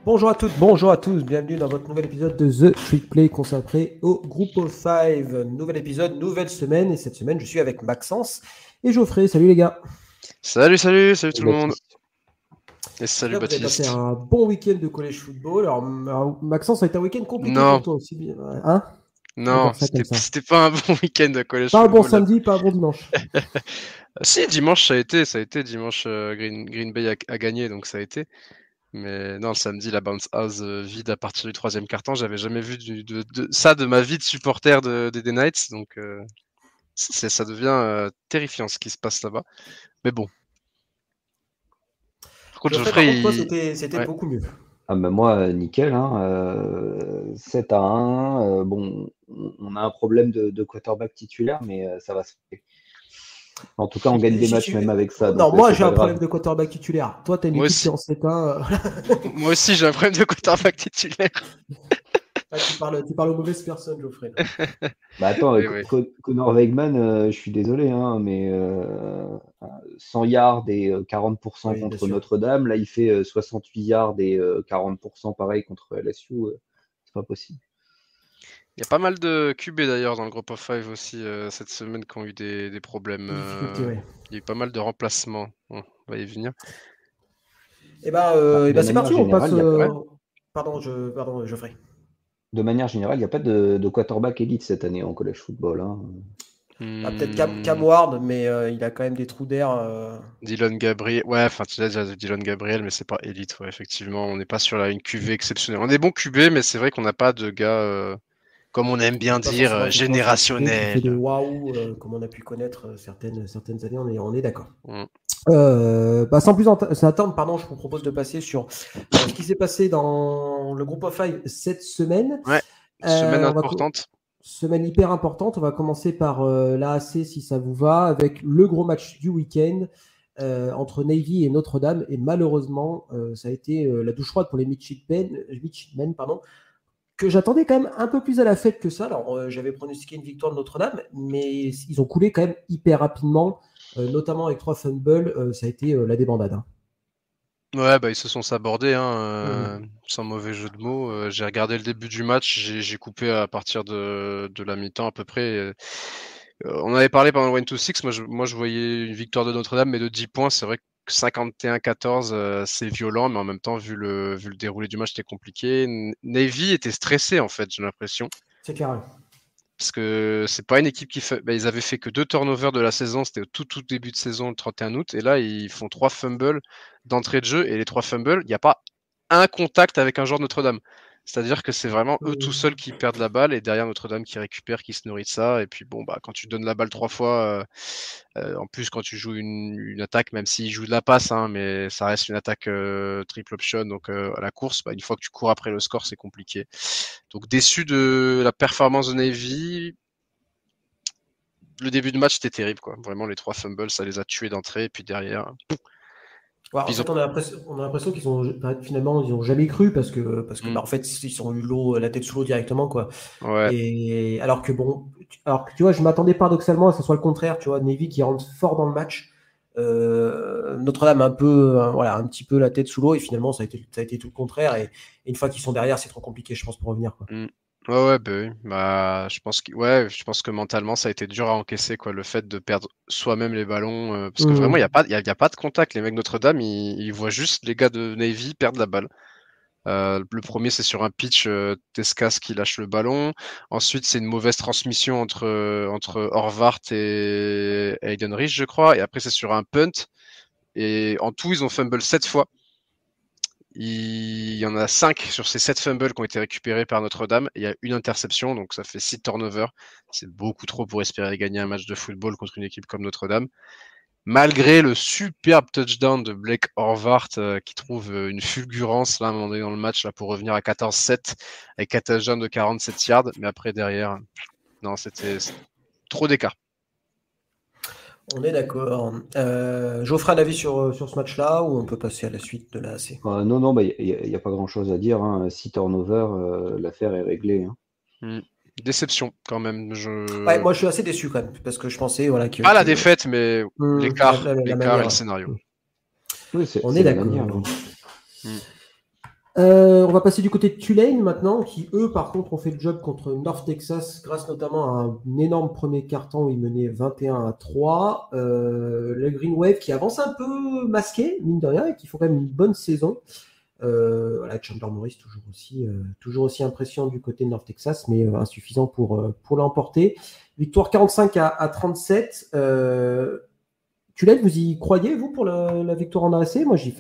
Bonjour à toutes, bonjour à tous, bienvenue dans votre nouvel épisode de The Trick Play consacré au Group of Five. Nouvel épisode, nouvelle semaine, et cette semaine je suis avec Maxence et Geoffrey. Salut les gars. Salut tout le monde. Et salut Vous avez Baptiste. passé un bon week-end de college football. Alors Maxence, ça a été un week-end compliqué pour toi aussi, hein? Non, c'était pas un bon week-end de college football. Pas un bon là. samedi, pas un bon dimanche. Si, dimanche ça a été. Dimanche, Green Bay a gagné, donc ça a été. Mais non, le samedi, la bounce house vide à partir du troisième quart-temps. J'avais jamais vu ça de ma vie de supporter des Knights, donc ça devient terrifiant ce qui se passe là-bas. Mais bon. Par contre, Geoffrey, toi, c'était beaucoup mieux. Ah ben moi, nickel, hein, 7-1. Bon, on a un problème de quarterback titulaire, mais ça va se faire. En tout cas, on gagne des matchs même avec ça. Non, moi j'ai un problème de quarterback titulaire. Toi, t'as une équipe qui en 7-1. Moi aussi, j'ai un problème de quarterback titulaire. Ah, tu parles aux mauvaises personnes, Geoffrey. Bah attends, Connor Weigman, je suis désolé, hein, mais 100 yards et 40% contre Notre-Dame. Là, il fait 68 yards et 40% pareil contre LSU. C'est pas possible. Il y a pas mal de QB d'ailleurs dans le Group of Five aussi cette semaine qui ont eu des problèmes. Il y a eu pas mal de remplacements. On va y venir. Et c'est parti, on passe. Pardon, Geoffrey. De manière générale, il n'y a pas de quarterback élite cette année en college football. Hein. Peut-être Cam Ward, mais il a quand même des trous d'air. Dylan Gabriel, tu l'as déjà Dylan Gabriel, mais c'est pas élite, effectivement. On n'est pas sur une QV exceptionnelle. On est bon QB, mais c'est vrai qu'on n'a pas de gars, comme on aime bien dire, générationnel. Qui fait de waouh, comme on a pu connaître certaines années, on est d'accord. Sans plus attendre, pardon, je vous propose de passer sur ce qui s'est passé dans le Group of Five cette semaine. Ouais, semaine importante. Semaine hyper importante. On va commencer par l'AAC, si ça vous va, avec le gros match du week-end entre Navy et Notre-Dame. Et malheureusement, ça a été la douche froide pour les Midshipmen, que j'attendais quand même un peu plus à la fête que ça. Alors, j'avais pronostiqué une victoire de Notre-Dame, mais ils ont coulé quand même hyper rapidement, notamment avec 3 fumbles. Ça a été la débandade. Hein. Ouais, ils se sont sabordés, sans mauvais jeu de mots. J'ai regardé le début du match, j'ai coupé à partir de la mi-temps à peu près. On avait parlé pendant le 1-2-6, moi je voyais une victoire de Notre-Dame, mais de 10 points. C'est vrai que 51-14, c'est violent, mais en même temps, vu le déroulé du match, c'était compliqué. Navy était stressé, en fait, j'ai l'impression. C'est clair. Parce que c'est pas une équipe qui fait. Ils avaient fait que 2 turnovers de la saison, c'était au tout début de saison, le 31 août, et là ils font 3 fumbles d'entrée de jeu, et les 3 fumbles, il n'y a pas un contact avec un joueur de Notre-Dame. C'est-à-dire que c'est vraiment eux tout seuls qui perdent la balle, et derrière Notre-Dame qui récupère, qui se nourrit de ça. Et puis quand tu donnes la balle 3 fois, en plus quand tu joues une attaque, même s'ils jouent de la passe, mais ça reste une attaque triple option, donc à la course, une fois que tu cours après le score, c'est compliqué. Donc déçu de la performance de Navy. Le début de match était terrible, quoi. Vraiment, les 3 fumbles, ça les a tués d'entrée, et puis derrière. En fait, on a l'impression qu'ils finalement ils ont jamais cru parce que en fait ils sont eu la tête sous l'eau directement, quoi. Ouais. Et alors que tu vois, je m'attendais paradoxalement à ce soit le contraire, tu vois, Navy qui rentre fort dans le match. Notre-Dame un petit peu la tête sous l'eau, et finalement ça a été tout le contraire, et une fois qu'ils sont derrière, c'est trop compliqué, je pense, pour revenir, quoi. Oui. Je pense que mentalement ça a été dur à encaisser, quoi, le fait de perdre soi-même les ballons, parce que vraiment il y a pas de contact. Les mecs de Notre-Dame, ils voient juste les gars de Navy perdre la balle. Le premier, c'est sur un pitch, Tescas qui lâche le ballon. Ensuite, c'est une mauvaise transmission entre Horvath et Hayden Rich, je crois. Et après, c'est sur un punt. Et en tout, ils ont fumble 7 fois. Il y en a 5 sur ces 7 fumbles qui ont été récupérés par Notre-Dame. Il y a une interception, donc ça fait 6 turnovers. C'est beaucoup trop pour espérer gagner un match de football contre une équipe comme Notre-Dame. Malgré le superbe touchdown de Blake Horvath qui trouve une fulgurance là, à un moment donné dans le match là, pour revenir à 14-7 avec 4 touchdowns de 47 yards. Mais après, derrière, non, c'était trop d'écart. On est d'accord. Geoffrey, un avis sur ce match-là, ou on peut passer à la suite de l'AAC? Non, il n'y a pas grand-chose à dire. 6 turnovers, l'affaire est réglée. Hein. Déception quand même. Ouais, moi je suis assez déçu quand même, parce que je pensais que la défaite, mais l'écart et le scénario. Oui, on est d'accord. On va passer du côté de Tulane maintenant, qui eux, par contre, ont fait le job contre North Texas, grâce notamment à un énorme premier quart-temps où ils menaient 21-3. Le Green Wave qui avance un peu masqué, mine de rien, et qui font quand même une bonne saison. Voilà, Chandler Morris, toujours aussi impressionnant du côté de North Texas, mais insuffisant pour l'emporter. Victoire 45-37. Tulane, vous y croyez, vous, pour la victoire en AAC? Moi, c'est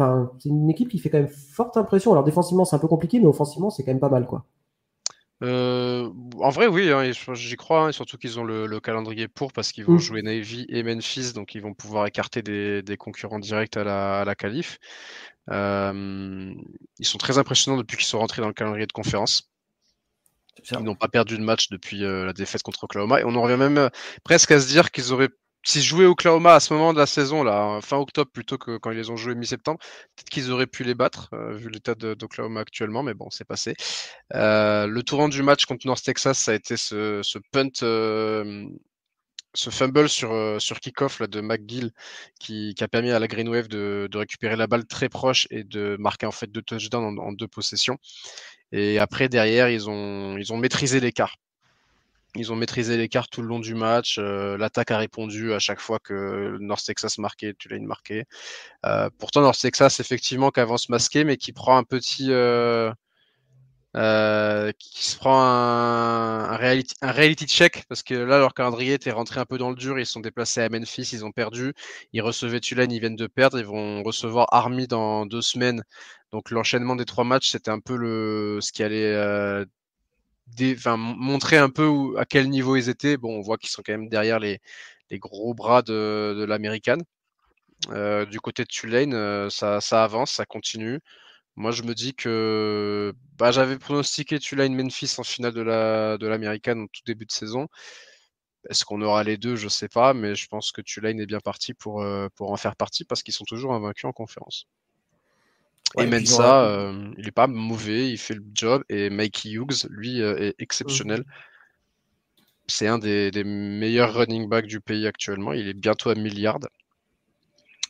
une équipe qui fait quand même forte impression. Alors, défensivement, c'est un peu compliqué, mais offensivement, c'est quand même pas mal, quoi. En vrai, oui, hein, j'y crois, hein, et surtout qu'ils ont le calendrier parce qu'ils vont jouer Navy et Memphis, donc ils vont pouvoir écarter des concurrents directs à la qualif. Ils sont très impressionnants depuis qu'ils sont rentrés dans le calendrier de conférence. Ils n'ont pas perdu de match depuis la défaite contre Oklahoma, et on en revient même presque à se dire qu'ils auraient, s'ils jouaient Oklahoma à ce moment de la saison, là, fin octobre plutôt que quand ils les ont joués mi-septembre, peut-être qu'ils auraient pu les battre, vu l'état d'Oklahoma actuellement, mais bon, c'est passé. Le tournant du match contre North Texas, ça a été ce punt, ce fumble sur kick-off là, de McGill qui a permis à la Green Wave de récupérer la balle très proche et de marquer en fait 2 touchdowns en 2 possessions. Et après, derrière, ils ont maîtrisé l'écart. Ils ont maîtrisé l'écart tout le long du match. L'attaque a répondu à chaque fois que North Texas marquait, Tulane marquait. Pourtant, North Texas, effectivement, qui avance masqué, mais qui prend un petit... qui se prend un reality check, parce que là, leur calendrier était rentré un peu dans le dur. Ils se sont déplacés à Memphis, ils ont perdu. Ils recevaient Tulane, ils viennent de perdre. Ils vont recevoir Army dans 2 semaines. Donc, l'enchaînement des 3 matchs, c'était un peu ce qui allait montrer un peu à quel niveau ils étaient. Bon, on voit qu'ils sont quand même derrière les gros bras de l'américaine. Du côté de Tulane, ça avance, ça continue. Moi, je me dis que j'avais pronostiqué Tulane-Memphis en finale de l'américaine en tout début de saison. Est-ce qu'on aura les deux? Je sais pas, mais je pense que Tulane est bien parti pour en faire partie parce qu'ils sont toujours invaincus en conférence. Ouais, et Mensa, il est pas mauvais, il fait le job, et Mikey Hughes, lui, est exceptionnel. C'est un des meilleurs running backs du pays actuellement. Il est bientôt à 1000 yards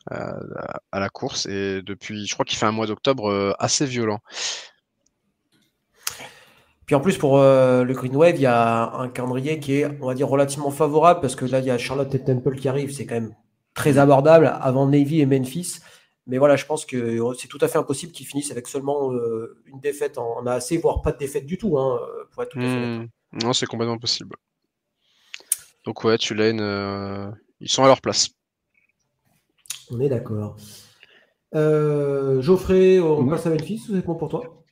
à la course, et depuis, je crois qu'il fait un mois d'octobre assez violent. Puis en plus, pour le Green Wave, il y a un calendrier qui est, on va dire, relativement favorable, parce que là, il y a Charlotte et Temple qui arrivent. C'est quand même très abordable avant Navy et Memphis. Mais voilà, je pense que c'est tout à fait impossible qu'ils finissent avec seulement une défaite en AAC, voire pas de défaite du tout, hein, pour être tout à fait honnête. Non, c'est complètement possible. Donc ouais, Tulane, ils sont à leur place. On est d'accord. Geoffrey, on passe à Memphis, c'est bon pour toi?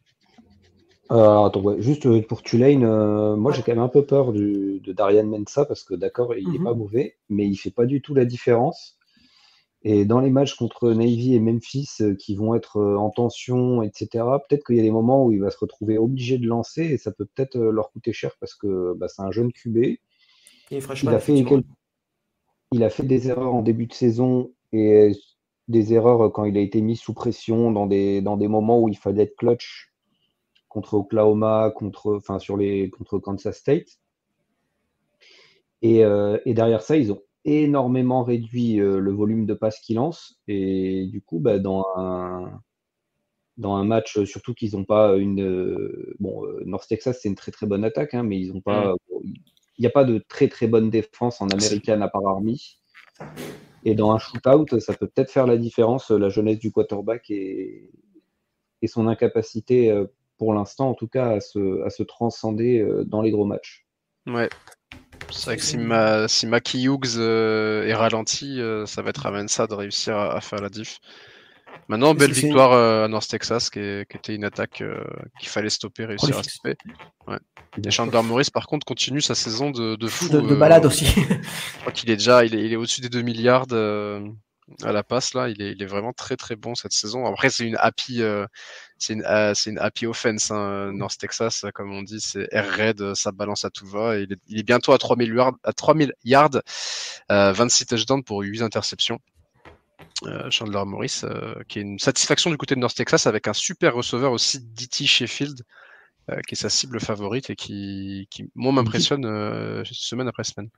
Attends, ouais, juste pour Tulane, moi j'ai quand même un peu peur de Darian Mensah, parce que d'accord, il n'est pas mauvais, mais il fait pas du tout la différence. Et dans les matchs contre Navy et Memphis qui vont être en tension, etc., peut-être qu'il y a des moments où il va se retrouver obligé de lancer, et ça peut peut-être leur coûter cher, parce que c'est un jeune QB. Il a fait des erreurs en début de saison, et des erreurs quand il a été mis sous pression dans des moments où il fallait être clutch, contre Oklahoma, contre Kansas State. Et derrière ça, ils ont énormément réduit le volume de passes qu'ils lancent. Et du coup, dans un match, surtout qu'ils n'ont pas North Texas, c'est une très très bonne attaque, hein, mais ils n'ont pas. Il n'y a pas de très très bonne défense en américaine à part Army. Et dans un shootout, ça peut peut-être faire la différence, la jeunesse du quarterback et son incapacité, pour l'instant en tout cas, à se transcender dans les gros matchs. Ouais. C'est vrai que si Mackie Hughes est ralenti, ça va être à Mensa de réussir à faire la diff. Maintenant, belle victoire à North Texas, qui était une attaque qu'il fallait stopper, réussir à stopper. Ouais. Et Chandler Morris, par contre, continue sa saison de fou. De balade aussi. Je crois qu'il est déjà il est au-dessus des 2 milliards à la passe, là. Il est vraiment très très bon cette saison. Après, c'est une happy offense, hein. North Texas, comme on dit, c'est air raid, ça balance à tout va. Il est bientôt à 3000 yards, 26 touchdowns pour 8 interceptions. Chandler Morris, qui est une satisfaction du côté de North Texas, avec un super receveur aussi, D.T. Sheffield, qui est sa cible favorite et qui moi m'impressionne semaine après semaine.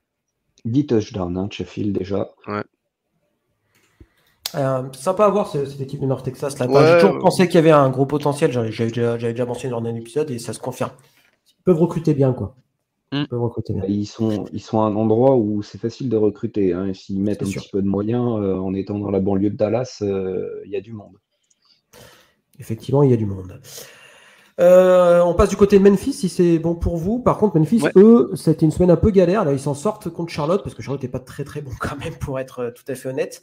10 touchdowns, Sheffield déjà. Ouais. Sympa à voir cette équipe de North Texas. Là. Ouais, J'ai toujours pensé qu'il y avait un gros potentiel. J'avais déjà mentionné dans un épisode et ça se confirme. Ils peuvent recruter bien, quoi. Ils peuvent recruter bien. Ils sont à un endroit où c'est facile de recruter. Hein. S'ils mettent petit peu de moyens, en étant dans la banlieue de Dallas, il y a du monde. Effectivement, il y a du monde. On passe du côté de Memphis, si c'est bon pour vous. Par contre, Memphis, eux, c'était une semaine un peu galère. Là, ils s'en sortent contre Charlotte, parce que Charlotte n'est pas très très bon quand même, pour être tout à fait honnête.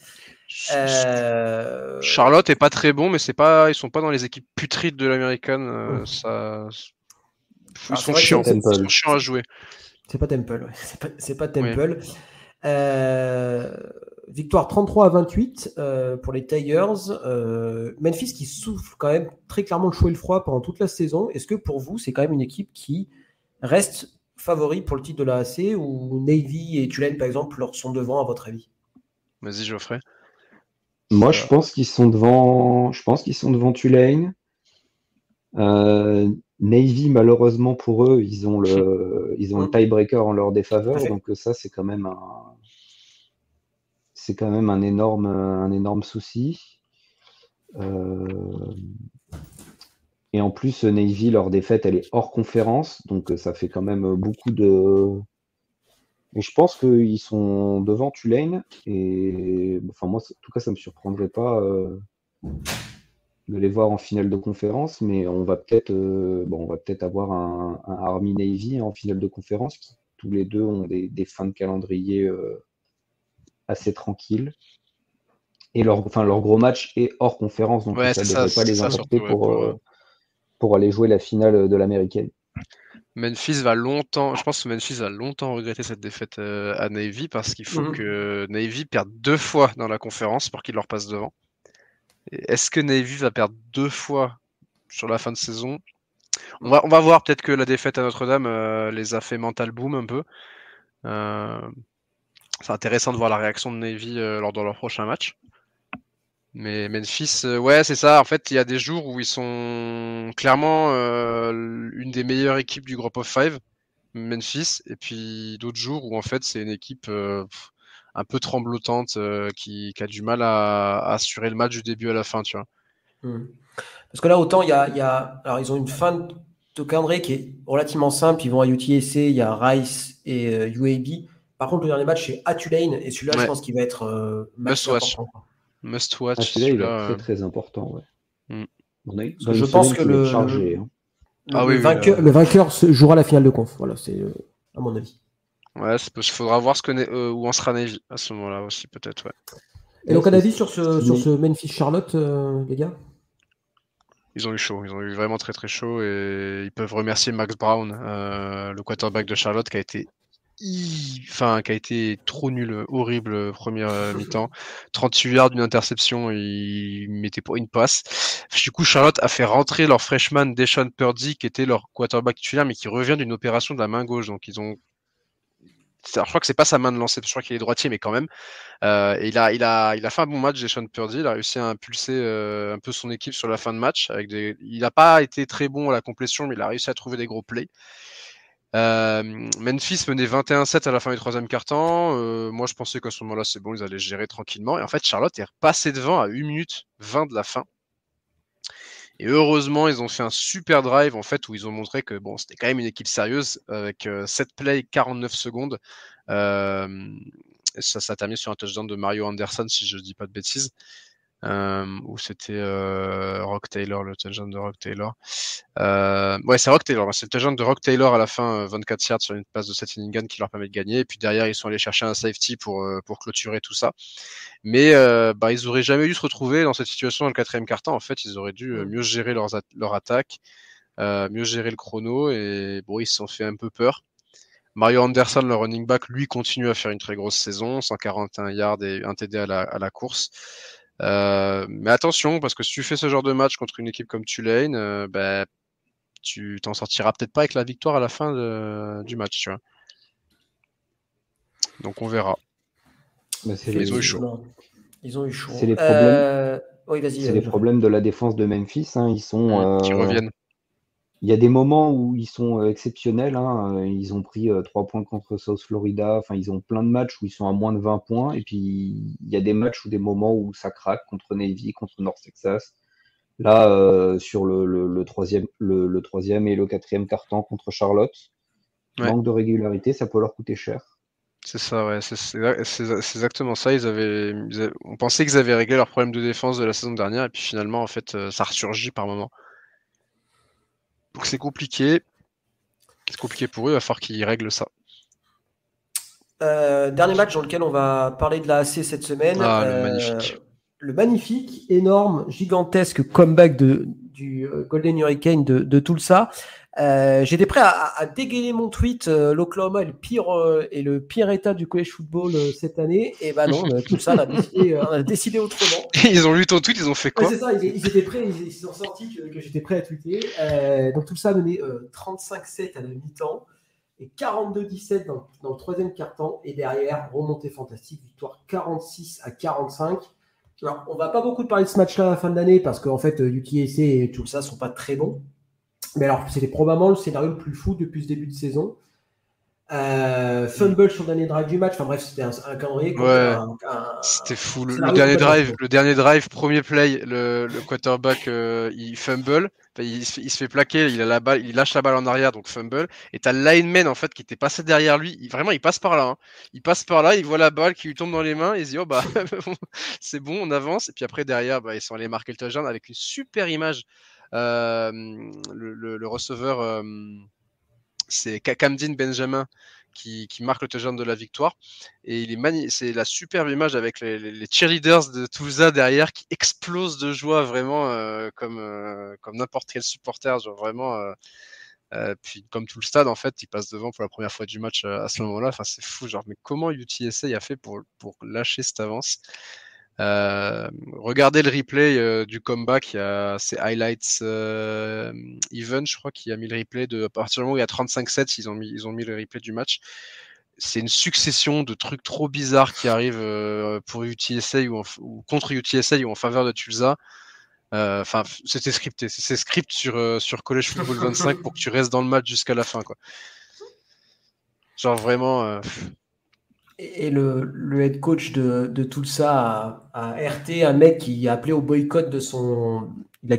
Charlotte est pas très bon, mais ils sont pas dans les équipes putrides de l'américaine. Ils sont chiants à jouer. C'est pas Temple, ouais. C'est pas Temple. Victoire 33-28 pour les Tigers. Memphis qui souffle quand même très clairement le chaud et le froid pendant toute la saison. Est-ce que pour vous, c'est quand même une équipe qui reste favori pour le titre de la AC ou Navy et Tulane, par exemple, leur sont devant, à votre avis? Vas-y, Geoffrey. Moi, je pense qu'ils sont devant Tulane. Navy, malheureusement pour eux, ils ont le tiebreaker en leur défaveur. Donc ça, c'est quand même un énorme souci. Et en plus, Navy, leur défaite, elle est hors conférence, donc ça fait quand même beaucoup de. Et je pense qu'ils sont devant Tulane. Et enfin, moi, en tout cas, ça me surprendrait pas de les voir en finale de conférence, mais on va peut-être avoir un Army Navy en finale de conférence, qui tous les deux ont des fins de calendrier assez tranquilles. Et leur gros match est hors conférence, donc ça ne devrait pas les impacter pour aller jouer la finale de l'américaine. Je pense que Memphis va longtemps regretter cette défaite à Navy, parce qu'il faut que Navy perde 2 fois dans la conférence pour qu'il leur passe devant. Est-ce que Navy va perdre 2 fois sur la fin de saison? On va voir, peut-être que la défaite à Notre-Dame les a fait mental boom un peu. C'est intéressant de voir la réaction de Navy lors de leur prochain match. Mais Memphis, c'est ça. En fait, il y a des jours où ils sont clairement une des meilleures équipes du Group of Five, Memphis, et puis d'autres jours où en fait c'est une équipe un peu tremblotante qui a du mal à assurer le match du début à la fin, tu vois. Parce que là, autant alors ils ont une fin de calendrier qui est relativement simple. Ils vont à UTSC, il y a Rice et UAB. Par contre, le dernier match, c'est à Tulane, et celui-là, je pense qu'il va être must watch. Must watch. Celui-là, il va être très important, ouais. Je pense que le vainqueur, le vainqueur jouera la finale de conf. Voilà, c'est à mon avis. Ouais, il faudra voir où en sera Navy à ce moment-là aussi, peut-être. Ouais. Et donc, un avis sur ce Memphis-Charlotte, les gars? Ils ont eu chaud, ils ont eu vraiment très très chaud, et ils peuvent remercier Max Brown, le quarterback de Charlotte, qui a été trop nul, horrible première mi-temps. 38 yards d'une interception, il mettait pas une passe. Du coup, Charlotte a fait rentrer leur freshman Deshaun Purdy, qui était leur quarterback titulaire, mais qui revient d'une opération de la main gauche. Donc alors, je crois que c'est pas sa main de lancer, je crois qu'il est droitier, mais quand même. Et il a fait un bon match, Deshaun Purdy. Il a réussi à impulser un peu son équipe sur la fin de match. Il n'a pas été très bon à la complétion, mais il a réussi à trouver des gros plays. Memphis menait 21-7 à la fin du troisième quart-temps. Moi, je pensais qu'à ce moment-là, c'est bon, ils allaient gérer tranquillement. Et en fait, Charlotte est repassé devant à 1 minute 20 de la fin. Et heureusement, ils ont fait un super drive, en fait, où ils ont montré que c'était quand même une équipe sérieuse, avec 7 plays, 49 secondes. Ça termine sur un touchdown de Mario Anderson, si je ne dis pas de bêtises. Ou c'était Rock Taylor, le touchdown de Rock Taylor. C'est Rock Taylor. C'est le touchdown de Rock Taylor à la fin, 24 yards sur une passe de Seth Inningan qui leur permet de gagner. Et puis derrière, ils sont allés chercher un safety pour clôturer tout ça. Mais ils auraient jamais dû se retrouver dans cette situation dans le quatrième quart-temps. En fait, ils auraient dû mieux gérer leur attaque, mieux gérer le chrono. Et ils se sont fait un peu peur. Mario Anderson, le running back, lui, continue à faire une très grosse saison, 141 yards et un TD à la course. Mais attention, parce que si tu fais ce genre de match contre une équipe comme Tulane, tu t'en sortiras peut-être pas avec la victoire à la fin du match, tu vois. Donc on verra. Ils ont eu chaud. Ils ont eu chaud. C'est les problèmes. Oui, vas-y. C'est les problèmes de la défense de Memphis. Hein. Ils sont. Qui reviennent. il y a des moments où ils sont exceptionnels. Hein. Ils ont pris 3 points contre South Florida. Enfin, ils ont plein de matchs où ils sont à moins de 20 points. Et puis, il y a des matchs ou des moments où ça craque contre Navy, contre North Texas. Là, sur le troisième et le quatrième quart-temps contre Charlotte, manque de régularité, ça peut leur coûter cher. C'est ça, ouais. C'est exactement ça. On pensait qu'ils avaient réglé leur problème de défense de la saison dernière, et puis finalement, en fait, ça ressurgit par moment. Donc c'est compliqué. C'est compliqué pour eux, il va falloir qu'ils règlent ça. Dernier match dans lequel on va parler de la AC cette semaine. Le magnifique. Le magnifique, énorme, gigantesque comeback du Golden Hurricane de Tulsa. J'étais prêt à dégainer mon tweet. L'Oklahoma est le pire état du college football cette année. Et ben non, Tulsa a décidé autrement. Ils ont lu ton tweet, ils ont fait quoi? C'est ça, ils étaient prêts, ils ont senti que j'étais prêt à tweeter. Donc Tulsa menait 35-7 à la mi-temps et 42-17 dans le troisième quart-temps. Et derrière, remontée fantastique, victoire 46-45. Alors, on va pas beaucoup parler de ce match-là à la fin de l'année parce qu'en fait, UTSA et tout ça sont pas très bons. Mais alors, c'était probablement le scénario le plus fou depuis ce début de saison. Fumble sur le dernier drive du match. Enfin bref, c'était un calendrier. Ouais, c'était fou. Le dernier drive, premier play, le quarterback il fumble, il se fait plaquer, il a la balle, il lâche la balle en arrière, donc fumble. Et t'as le lineman en fait qui était passé derrière lui. Il passe par là. Hein. Il passe par là, il voit la balle qui lui tombe dans les mains, et il se dit oh bah c'est bon, on avance. Et puis après derrière, ils sont allés marquer le touchdown avec une super image. Le receveur, c'est Kamdin Benjamin qui marque le touchdown de la victoire. Et c'est la superbe image avec les cheerleaders de Tulsa derrière qui explosent de joie vraiment comme n'importe quel supporter. Genre vraiment. Puis comme tout le stade, en fait, il passe devant pour la première fois du match à ce moment-là. Enfin, c'est fou. Genre, mais comment UTSA a fait pour lâcher cette avance? Regardez le replay du comeback, c'est Highlights Even, je crois, qui a mis le replay à partir du moment où il y a 35-7, ils ont mis le replay du match. C'est une succession de trucs trop bizarres qui arrivent pour UTSA ou contre UTSA ou en faveur de Tulsa. Enfin, c'était scripté. C'est script sur College Football 25 pour que tu restes dans le match jusqu'à la fin, quoi. Genre vraiment. Et le head coach de Tulsa a RT un mec qui a appelé au boycott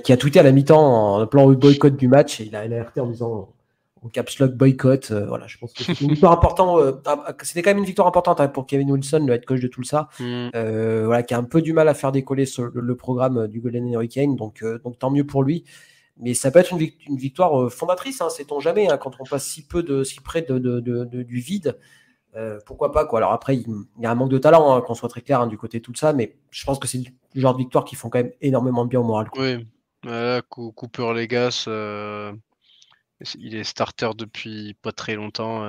qui a tweeté à la mi-temps en appelant au boycott du match, et il a RT en disant en caps lock boycott. Voilà, je pense que c'était une victoire importante. C'était quand même une victoire importante pour Kevin Wilson, le head coach de Tulsa, voilà, qui a un peu du mal à faire décoller le programme du Golden Hurricane, donc tant mieux pour lui. Mais ça peut être une victoire fondatrice, hein, sait-on jamais, hein, quand on passe si près du vide. Pourquoi pas, quoi. Alors après, il y a un manque de talent, hein, qu'on soit très clair, hein, du côté de tout ça, mais je pense que c'est le genre de victoire qui font quand même énormément de bien au moral, quoi. Oui, Cooper Legas, il est starter depuis pas très longtemps.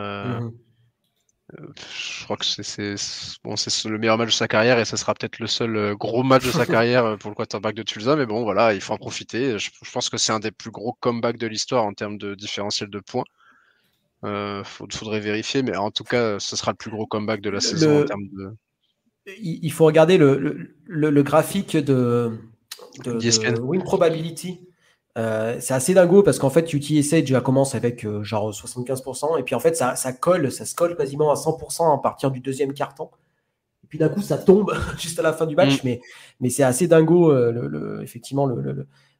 Je crois que c'est le meilleur match de sa carrière, et ce sera peut-être le seul gros match de sa carrière pour le quarterback de Tulsa, mais bon, voilà, il faut en profiter. Je pense que c'est un des plus gros comebacks de l'histoire en termes de différentiel de points. Faudrait vérifier, mais en tout cas, ce sera le plus gros comeback de la saison en termes de. Il faut regarder le graphique de win probability. C'est assez dingo parce qu'en fait, UTSA déjà commence avec genre 75%, et puis en fait, ça se colle quasiment à 100% à partir du deuxième quart-temps. Et puis d'un coup, ça tombe juste à la fin du match, mais c'est assez dingo, effectivement,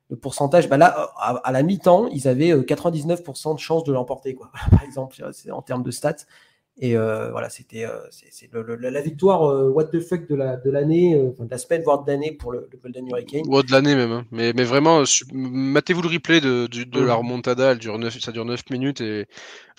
le pourcentage. Là, à la mi-temps, ils avaient 99% de chances de l'emporter, quoi. Par exemple, en termes de stats. Et voilà, c'était la victoire what the fuck de l'année, de la semaine, voire de l'année pour le Golden Hurricane. De l'année même. Hein. Mais vraiment, matez-vous le replay de la remontada, ça dure 9 minutes. Et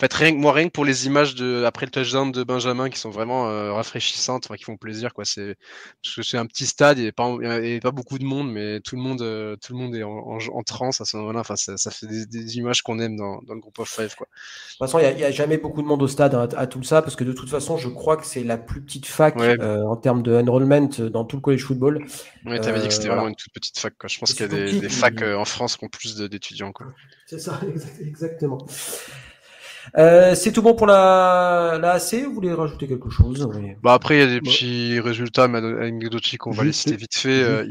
en fait, rien que pour les images après le touchdown de Benjamin qui sont vraiment rafraîchissantes, qui font plaisir, quoi. Parce que c'est un petit stade, il n'y a pas beaucoup de monde, mais tout le monde est en transe à ce moment-là. Enfin, ça fait des images qu'on aime dans le groupe of five, quoi. De toute façon, il n'y a jamais beaucoup de monde au stade à Tulsa, parce que de toute façon, je crois que c'est la plus petite fac en termes de enrollment dans tout le college football. Oui, tu avais dit que c'était vraiment une toute petite fac, quoi. Je pense qu'il y a des facs en France qui ont plus d'étudiants, quoi. C'est ça, exactement. C'est tout bon pour la AC, vous voulez rajouter quelque chose? Après, il y a des petits résultats anecdotiques, on va les citer vite fait.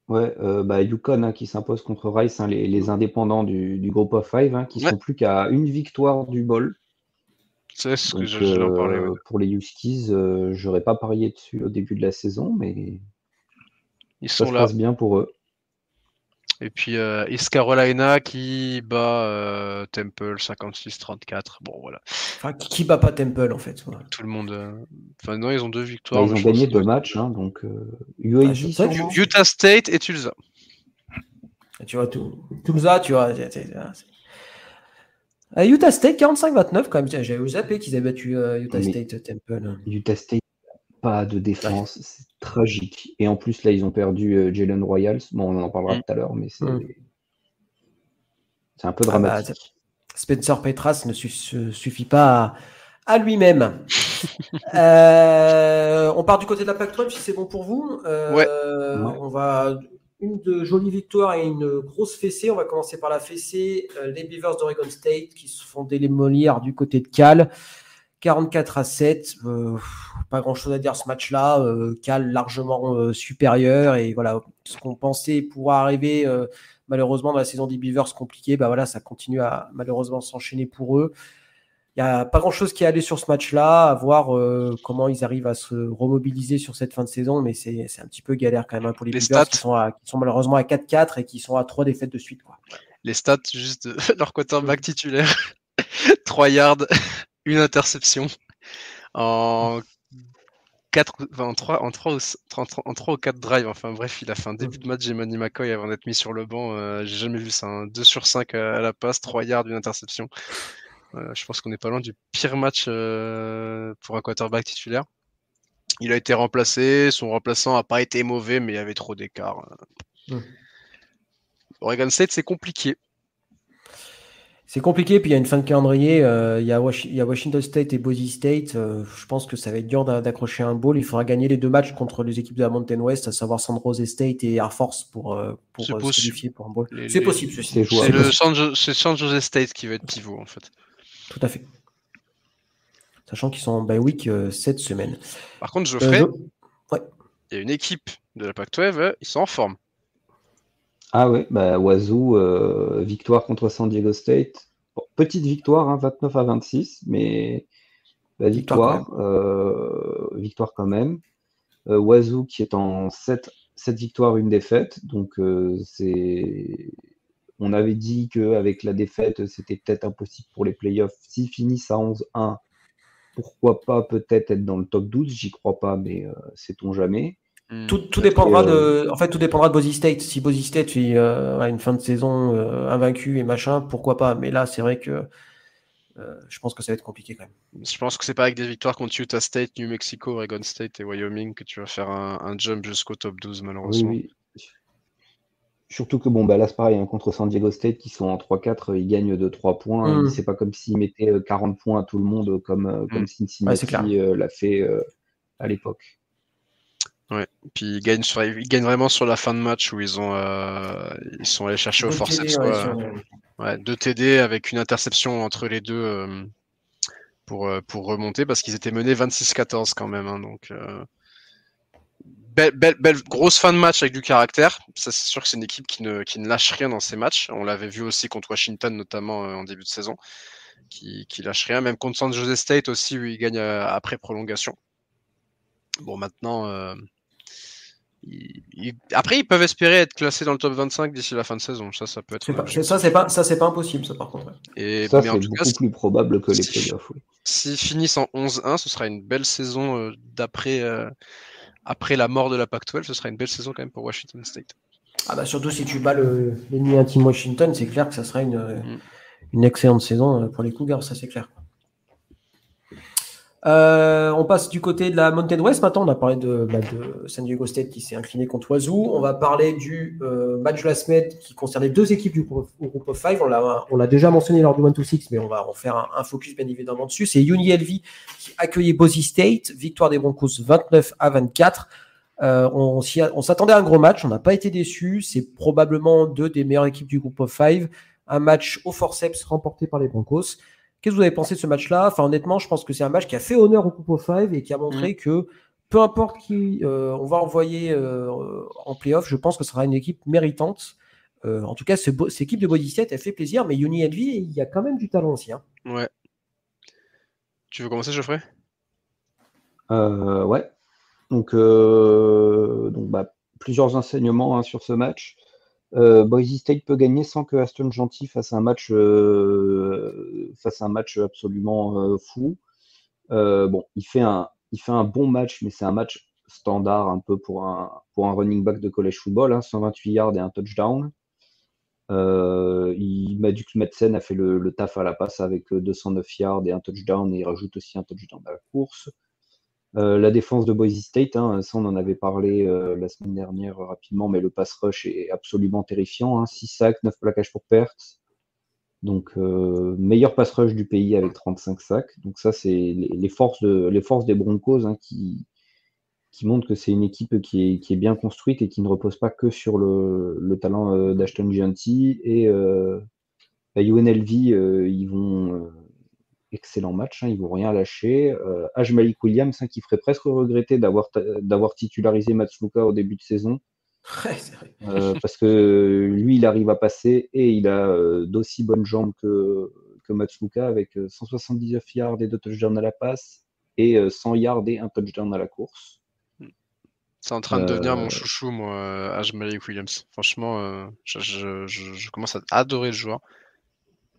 Ouais, Yukon qui s'impose contre Rice, les indépendants du Group of Five, qui sont plus qu'à une victoire du bowl. C'est ce que Donc, j'allais en parler. Ouais. pour les Huskies, j'aurais pas parié dessus au début de la saison, mais ça se passe bien pour eux. Et puis East Carolina qui bat Temple 56-34. Bon, voilà. Enfin, qui bat pas Temple, en fait. Voilà. Tout le monde. Enfin, non, ils ont 2 victoires. Ils ont gagné 2 matchs, donc UAB sûrement. Utah State et Tulsa. Tu vois, Tulsa, tu vois. Utah State 45-29 quand même. J'avais zappé qu'ils avaient battu Utah State Temple. Utah State, pas de défense, c'est tragique. Et en plus, là, ils ont perdu Jalen Royals. Bon, on en parlera tout à l'heure, mais c'est un peu dramatique. Spencer Petras ne suffit pas à lui-même. On part du côté de la Pac-12 si c'est bon pour vous. On va une de jolies victoires et une grosse fessée. On va commencer par la fessée. Les Beavers d'Oregon State qui se font démolir du côté de Cal. 44-7. Pas grand-chose à dire ce match-là. Cal largement supérieur. Et voilà, ce qu'on pensait pouvoir arriver malheureusement dans la saison des Beavers compliquée, ça continue à malheureusement s'enchaîner pour eux. Il n'y a pas grand-chose qui est allé sur ce match-là, à voir comment ils arrivent à se remobiliser sur cette fin de saison, mais c'est un petit peu galère quand même pour les Beavers qui sont malheureusement à 4-4 et qui sont à 3 défaites de suite. Quoi. Les stats juste de leur quarterback titulaire. 3 yards, une interception en 3 ou 4 drives. Enfin bref, il a fait un début de match Jemani McCoy avant d'être mis sur le banc. J'ai jamais vu ça. 2 sur 5 à la passe, 3 yards, une interception. Je pense qu'on n'est pas loin du pire match pour un quarterback titulaire. Il a été remplacé, son remplaçant n'a pas été mauvais, mais il y avait trop d'écart. Oregon State, c'est compliqué. C'est compliqué, puis il y a une fin de calendrier, il y a Washington State et Boise State. Je pense que ça va être dur d'accrocher un bowl. Il faudra gagner les 2 matchs contre les équipes de la Mountain West, à savoir San Jose State et Air Force pour se qualifier pour un bowl. C'est possible, ceci. C'est San Jose State qui va être pivot, en fait. Tout à fait. Sachant qu'ils sont en bye week cette semaine. Par contre, Geoffrey, il y a une équipe de la Pac-12, ils sont en forme. Ah ouais, Wazoo, victoire contre San Diego State. Bon, petite victoire, 29-26, mais victoire quand même. Wazoo qui est en 7 victoires, 1 défaite. Donc on avait dit qu'avec la défaite, c'était peut-être impossible pour les playoffs. S'ils finissent à 11-1, pourquoi pas peut-être être dans le top 12, j'y crois pas, mais sait-on jamais. Tout dépendra tout dépendra de Boise State. Si Boise State fait une fin de saison invaincue et machin, pourquoi pas. Mais là, c'est vrai que je pense que ça va être compliqué quand même. Je pense que c'est pas avec des victoires contre Utah State, New Mexico, Oregon State et Wyoming que tu vas faire un jump jusqu'au top 12, malheureusement. Oui. Surtout que là c'est pareil, contre San Diego State qui sont en 3-4, ils gagnent de 3 points. C'est pas comme s'ils mettaient 40 points à tout le monde comme Cincinnati l'a fait à l'époque. Ouais, puis ils gagnent vraiment sur la fin de match où ils sont allés chercher au forceps 2 TD avec une interception entre les deux pour remonter parce qu'ils étaient menés 26-14 quand même. Donc belle grosse fin de match avec du caractère. Ça, c'est sûr que c'est une équipe qui ne lâche rien dans ces matchs. On l'avait vu aussi contre Washington notamment en début de saison, qui lâche rien. Même contre San Jose State aussi où ils gagnent après prolongation. Bon, maintenant. Après, ils peuvent espérer être classés dans le top 25 d'ici la fin de saison. Ça peut être. Ça, c'est pas impossible, ça, par contre. Et, ça, c'est beaucoup plus probable que les playoffs. S'ils finissent en 11-1, ce sera une belle saison après la mort de la Pac-12. Ce sera une belle saison quand même pour Washington State. Surtout si tu bats l'ennemi intime Washington, c'est clair que ça sera une excellente saison pour les Cougars, ça c'est clair. On passe du côté de la Mountain West. Maintenant, on a parlé de San Diego State qui s'est incliné contre Wazoo. On va parler du match de la semaine qui concernait 2 équipes du groupe of 5. On l'a déjà mentionné lors du 1-2-6, mais on va en faire un focus bien évidemment dessus. C'est UNLV qui accueillait Boise State. Victoire des Broncos 29-24. On s'attendait à un gros match. On n'a pas été déçus. C'est probablement 2 des meilleures équipes du groupe of 5. Un match au forceps remporté par les Broncos. Qu'est-ce que vous avez pensé de ce match-là ? Honnêtement, je pense que c'est un match qui a fait honneur au Group of 5 et qui a montré que peu importe qui on va envoyer en playoff, je pense que ce sera une équipe méritante. En tout cas, cette équipe de Body State, elle fait plaisir, mais UNLV, il y a quand même du talent aussi. Hein. Ouais. Tu veux commencer, Geoffrey? Ouais. Donc plusieurs enseignements sur ce match. Boise State peut gagner sans que Aston Gentil fasse un match absolument fou. Bon, il fait un bon match, mais c'est un match standard un peu pour un running back de college football, 128 yards et un touchdown. Madux Madsen a fait le taf à la passe avec 209 yards et un touchdown, et il rajoute aussi un touchdown à la course. La défense de Boise State, ça on en avait parlé la semaine dernière rapidement, mais le pass rush est absolument terrifiant. 6 sacs, 9 plaquages pour pertes. Donc meilleur pass rush du pays avec 35 sacs. Donc ça c'est les forces des Broncos qui montrent que c'est une équipe qui est bien construite et qui ne repose pas que sur le talent d'Ashton Gianti. Et UNLV, ils vont excellent match, ils vont rien lâcher. Malik Williams, qui ferait presque regretter d'avoir titularisé Matsluka au début de saison. Ouais, c'est vrai. Parce que lui, il arrive à passer et il a d'aussi bonnes jambes que Matsluka, avec 179 yards et 2 touchdowns à la passe et 100 yards et un touchdown à la course. C'est en train de devenir mon chouchou, moi, Malik Williams. Franchement, je commence à adorer le joueur.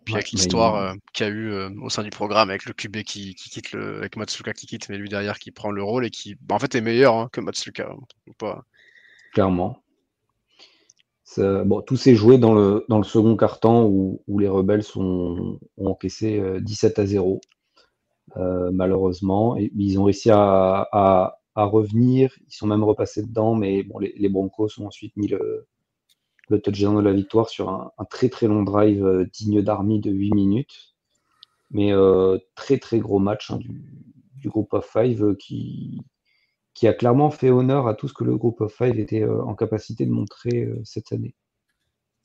Puis avec l'histoire qu'il y a eu au sein du programme, avec le QB qui quitte avec Matsuka qui quitte, mais lui derrière qui prend le rôle et qui en fait est meilleur que Matsuka. Clairement. Bon, tout s'est joué dans le second quart-temps où les Rebels ont encaissé 17-0, malheureusement. Et ils ont réussi à revenir. Ils sont même repassés dedans, mais bon, les Broncos ont ensuite mis le touchdown de la victoire sur un très très long drive digne d'Army de 8 minutes. Mais très très gros match du Group of Five qui a clairement fait honneur à tout ce que le Group of Five était en capacité de montrer cette année.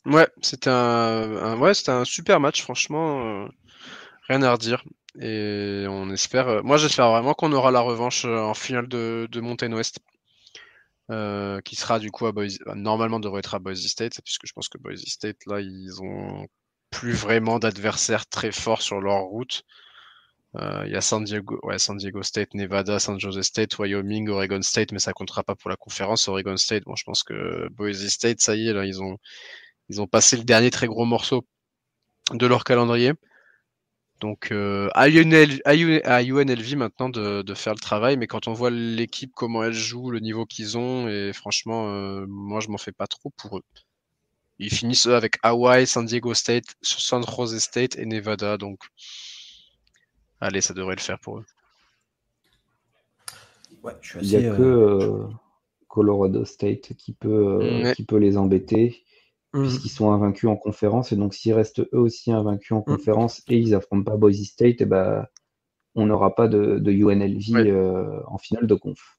Ouais, c'était un super match, franchement, rien à redire. Et on espère, moi j'espère vraiment qu'on aura la revanche en finale de Mountain West. Qui sera du coup normalement devrait être à Boise State, puisque je pense que Boise State là ils ont plus vraiment d'adversaires très forts sur leur route. Il y a San Diego State, Nevada, San Jose State, Wyoming, Oregon State, mais ça comptera pas pour la conférence. Oregon State, bon je pense que Boise State, ça y est là ils ont passé le dernier très gros morceau de leur calendrier. Donc à UNLV maintenant de faire le travail, mais quand on voit l'équipe, comment elle joue, le niveau qu'ils ont, et franchement, moi je m'en fais pas trop pour eux. Ils finissent avec Hawaii, San Diego State, San Jose State et Nevada, donc allez, ça devrait le faire pour eux. Ouais, je suis assez, il n'y a que Colorado State qui peut les embêter. Puisqu'ils sont invaincus en conférence, et donc s'ils restent eux aussi invaincus en conférence et ils affrontent pas Boise State, et on n'aura pas de UNLV en finale de conf.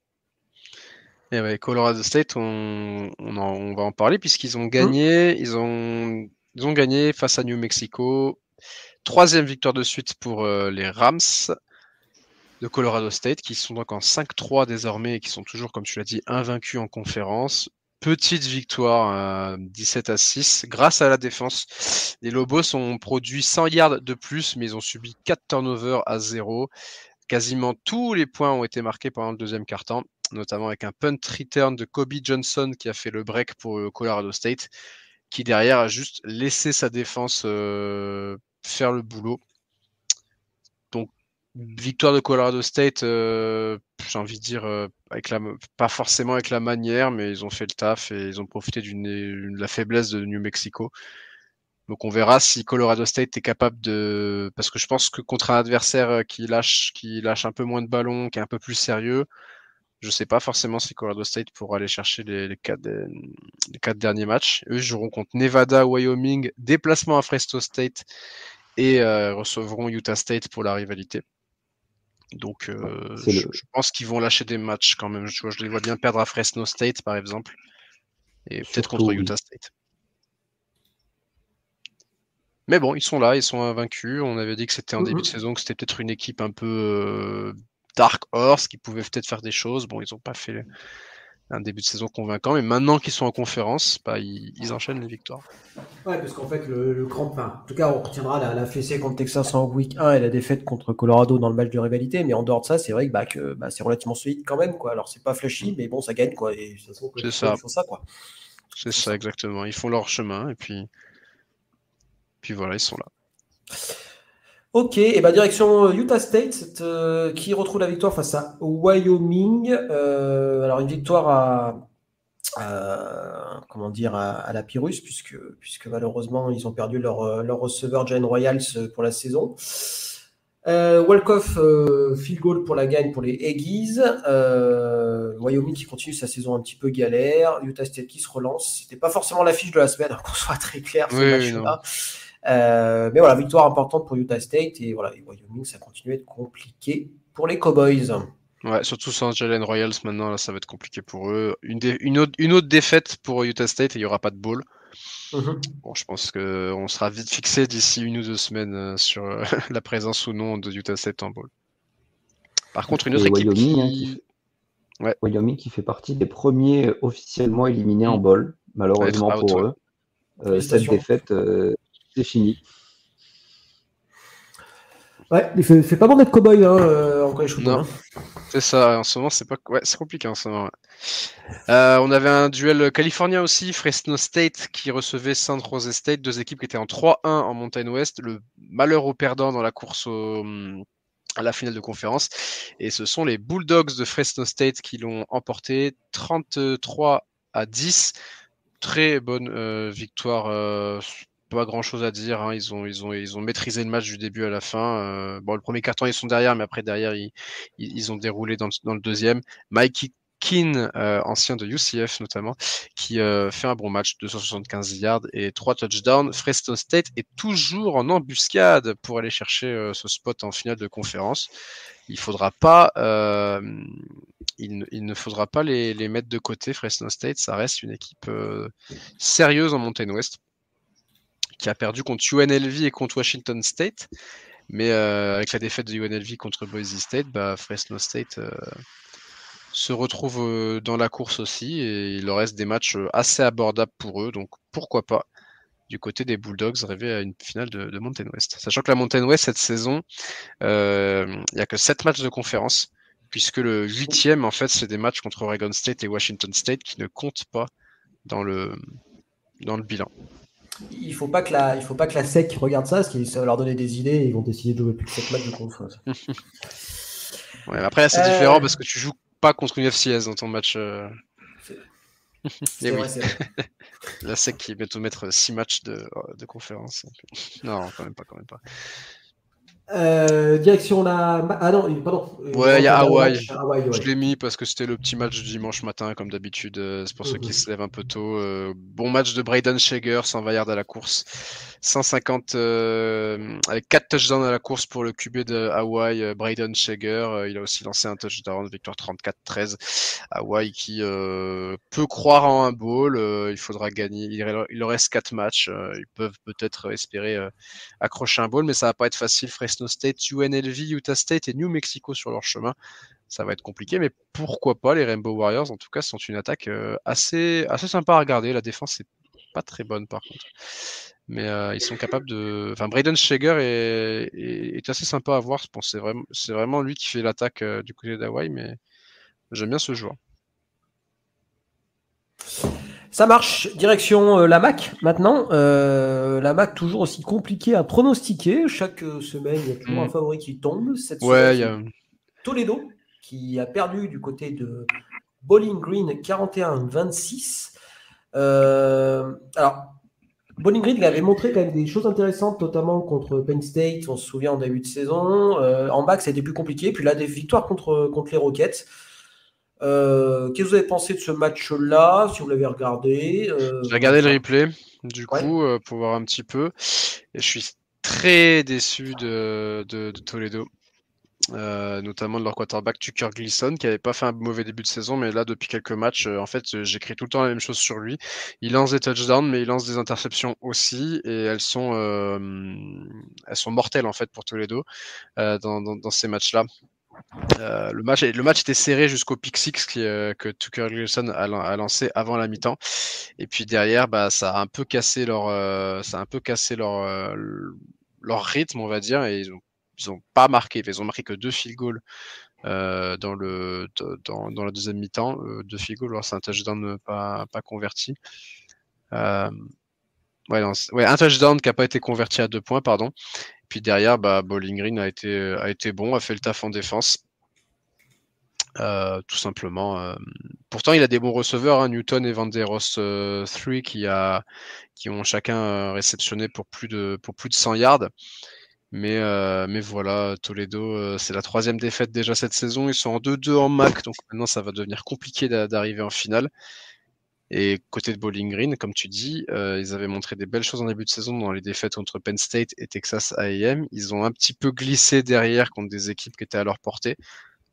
Et ouais, Colorado State, on va en parler puisqu'ils ont gagné, ils ont gagné face à New Mexico. 3e victoire de suite pour les Rams de Colorado State, qui sont donc en 5-3 désormais et qui sont toujours, comme tu l'as dit, invaincus en conférence. Petite victoire 17-6 grâce à la défense. Les Lobos ont produit 100 yards de plus, mais ils ont subi 4 turnovers à 0. Quasiment tous les points ont été marqués pendant le deuxième quart-temps, notamment avec un punt return de Kobe Johnson qui a fait le break pour Colorado State, qui derrière a juste laissé sa défense faire le boulot. Donc victoire de Colorado State, j'ai envie de dire, pas forcément avec la manière, mais ils ont fait le taf et ils ont profité de la faiblesse de New Mexico. Donc on verra si Colorado State est capable de... Parce que je pense que contre un adversaire qui lâche un peu moins de ballons, qui est un peu plus sérieux, je sais pas forcément si Colorado State pourra aller chercher les 4 derniers matchs. Eux joueront contre Nevada, Wyoming, déplacement à Fresno State et recevront Utah State pour la rivalité. Donc je pense qu'ils vont lâcher des matchs quand même. Je les vois bien perdre à Fresno State par exemple et peut-être contre Utah State. Mais bon, ils sont là, ils sont invaincus. On avait dit que c'était en début de saison, que c'était peut-être une équipe un peu dark horse qui pouvaient peut-être faire des choses. Bon, ils n'ont pas fait un début de saison convaincant, mais maintenant qu'ils sont en conférence, ils enchaînent les victoires. Ouais, parce qu'en fait, le grand, enfin, en tout cas, on retiendra la fessée contre Texas en week 1 et la défaite contre Colorado dans le match de rivalité, mais en dehors de ça, c'est vrai que c'est relativement solide quand même, quoi. Alors, c'est pas flashy, mais bon, ça gagne, quoi. Et de toute façon, c'est ça. Ils font ça, quoi. C'est ça, exactement. Ils font leur chemin, et puis voilà, ils sont là. Ok, et direction Utah State qui retrouve la victoire face à Wyoming. Alors une victoire à la Pyrrhus puisque malheureusement ils ont perdu leur receveur Jalen Royals pour la saison. Walk-off field goal pour la gagne pour les Aggies. Wyoming qui continue sa saison un petit peu galère. Utah State qui se relance. C'était pas forcément l'affiche de la semaine, qu'on soit très clair ce match-là. Mais voilà, victoire importante pour Utah State et voilà, et Wyoming, ça continue à être compliqué pour les Cowboys. Ouais, surtout sans Jalen Royals maintenant, là, ça va être compliqué pour eux. Une autre défaite pour Utah State et il n'y aura pas de bowl. Bon, je pense qu'on sera vite fixé d'ici 1 ou 2 semaines sur la présence ou non de Utah State en bowl. Par contre, une autre équipe Wyoming qui fait partie des premiers officiellement éliminés en bowl, malheureusement pour eux. Cette défaite, c'est fini. Ouais, il fait pas bon d'être cow-boy en college football. Non, c'est ça. En ce moment, c'est compliqué en ce moment. Ouais. On avait un duel californien aussi, Fresno State qui recevait San Jose State, 2 équipes qui étaient en 3-1 en Mountain West. Le malheur au perdant dans la course à la finale de conférence. Et ce sont les Bulldogs de Fresno State qui l'ont emporté 33-10. Très bonne victoire. Pas grand chose à dire. Hein. Ils ont maîtrisé le match du début à la fin. Bon, le premier quart-temps, ils sont derrière, mais après, derrière, ils ont déroulé dans le deuxième. Mikey Keene, ancien de UCF notamment, qui fait un bon match, 275 yards et 3 touchdowns. Fresno State est toujours en embuscade pour aller chercher ce spot en finale de conférence. Il ne faudra pas les mettre de côté. Fresno State, ça reste une équipe sérieuse en Mountain West, qui a perdu contre UNLV et contre Washington State. Mais avec la défaite de UNLV contre Boise State, Fresno State se retrouve dans la course aussi. Et il leur reste des matchs assez abordables pour eux. Donc pourquoi pas, du côté des Bulldogs, rêver à une finale de Mountain West. Sachant que la Mountain West, cette saison, il n'y a que 7 matchs de conférence, puisque le 8e, en fait, c'est des matchs contre Oregon State et Washington State qui ne comptent pas dans le bilan. Il faut pas que la SEC regarde ça, parce que ça va leur donner des idées et ils vont décider de jouer plus que 7 matchs de conférence. Ouais, après là, c'est différent parce que tu joues pas contre une FCS dans ton match. C'est vrai. La SEC qui va te mettre 6 matchs de conférence. Non, quand même pas. Direction la... Ah non, pardon. Ouais, il y a Hawaï. Je l'ai mis parce que c'était le petit match du dimanche matin, comme d'habitude. C'est pour ceux qui se lèvent un peu tôt. Bon match de Braden Shager, 120 yards à la course. 150 avec 4 touchdowns à la course pour le QB de Hawaï, Braden Shager. Il a aussi lancé un touchdown, victoire 34-13. Hawaï qui peut croire en un bowl. Il faudra gagner. Il leur reste 4 matchs. Ils peuvent peut-être espérer accrocher un bowl, mais ça va pas être facile. Fresno State, UNLV, Utah State et New Mexico sur leur chemin. Ça va être compliqué, mais pourquoi pas, les Rainbow Warriors, en tout cas, sont une attaque assez sympa à regarder. La défense est pas très bonne, par contre. Mais ils sont capables de... Enfin, Braden Shager est assez sympa à voir. Bon, c'est vraiment lui qui fait l'attaque du côté d'Hawaï, mais j'aime bien ce joueur. Ça marche. Direction la MAC maintenant. La MAC toujours aussi compliquée à pronostiquer. Chaque semaine, il y a toujours un favori qui tombe. Cette semaine, Toledo qui a perdu du côté de Bowling Green 41-26. Alors, Bowling Green, il avait montré quand même des choses intéressantes, notamment contre Penn State. On se souvient en début de saison. En MAC, ça a été plus compliqué. Puis là, des victoires contre les Rockets. Qu'est-ce que vous avez pensé de ce match-là, si vous l'avez regardé? J'ai regardé le replay, du coup, pour voir un petit peu. Et je suis très déçu de Toledo, notamment de leur quarterback Tucker Gleason, qui n'avait pas fait un mauvais début de saison, mais là, depuis quelques matchs, en fait, j'écris tout le temps la même chose sur lui. Il lance des touchdowns, mais il lance des interceptions aussi, et elles sont mortelles, en fait, pour Toledo, dans ces matchs-là. Le match était serré jusqu'au pick six que Tucker Gleason a lancé avant la mi-temps. Et puis derrière, ça a un peu cassé leur rythme, on va dire, et ils ont pas marqué. Ils ont marqué que 2 field goals dans la deuxième mi-temps. 2 field goals, c'est un touchdown pas converti. Un touchdown qui n'a pas été converti à 2 points, pardon. Puis derrière, Bowling Green a été bon, a fait le taf en défense. Tout simplement. Pourtant, il a des bons receveurs, Newton et Van Der Ross 3 qui ont chacun réceptionné pour plus de 100 yards. Mais voilà, Toledo, c'est la 3e défaite déjà cette saison. Ils sont en 2-2 en MAC, donc maintenant ça va devenir compliqué d'arriver en finale. Et côté de Bowling Green, comme tu dis, ils avaient montré des belles choses en début de saison dans les défaites entre Penn State et Texas A&M. Ils ont un petit peu glissé derrière contre des équipes qui étaient à leur portée.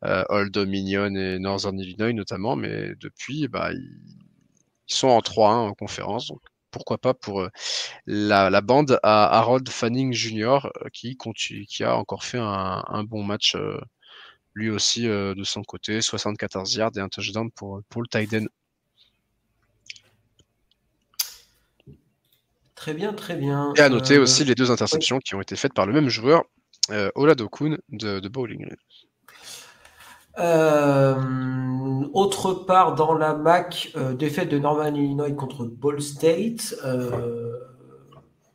Old Dominion et Northern Illinois notamment, mais depuis, ils sont en 3-1 en conférence, donc pourquoi pas pour la bande à Harold Fanning Jr. Qui a encore fait un bon match lui aussi de son côté, 74 yards et un touchdown pour le tight end. Très bien, très bien. Et à noter aussi les 2 interceptions qui ont été faites par le même joueur, Oladokun de Bowling Green. Autre part dans la MAC, défaite de Northern Illinois contre Ball State.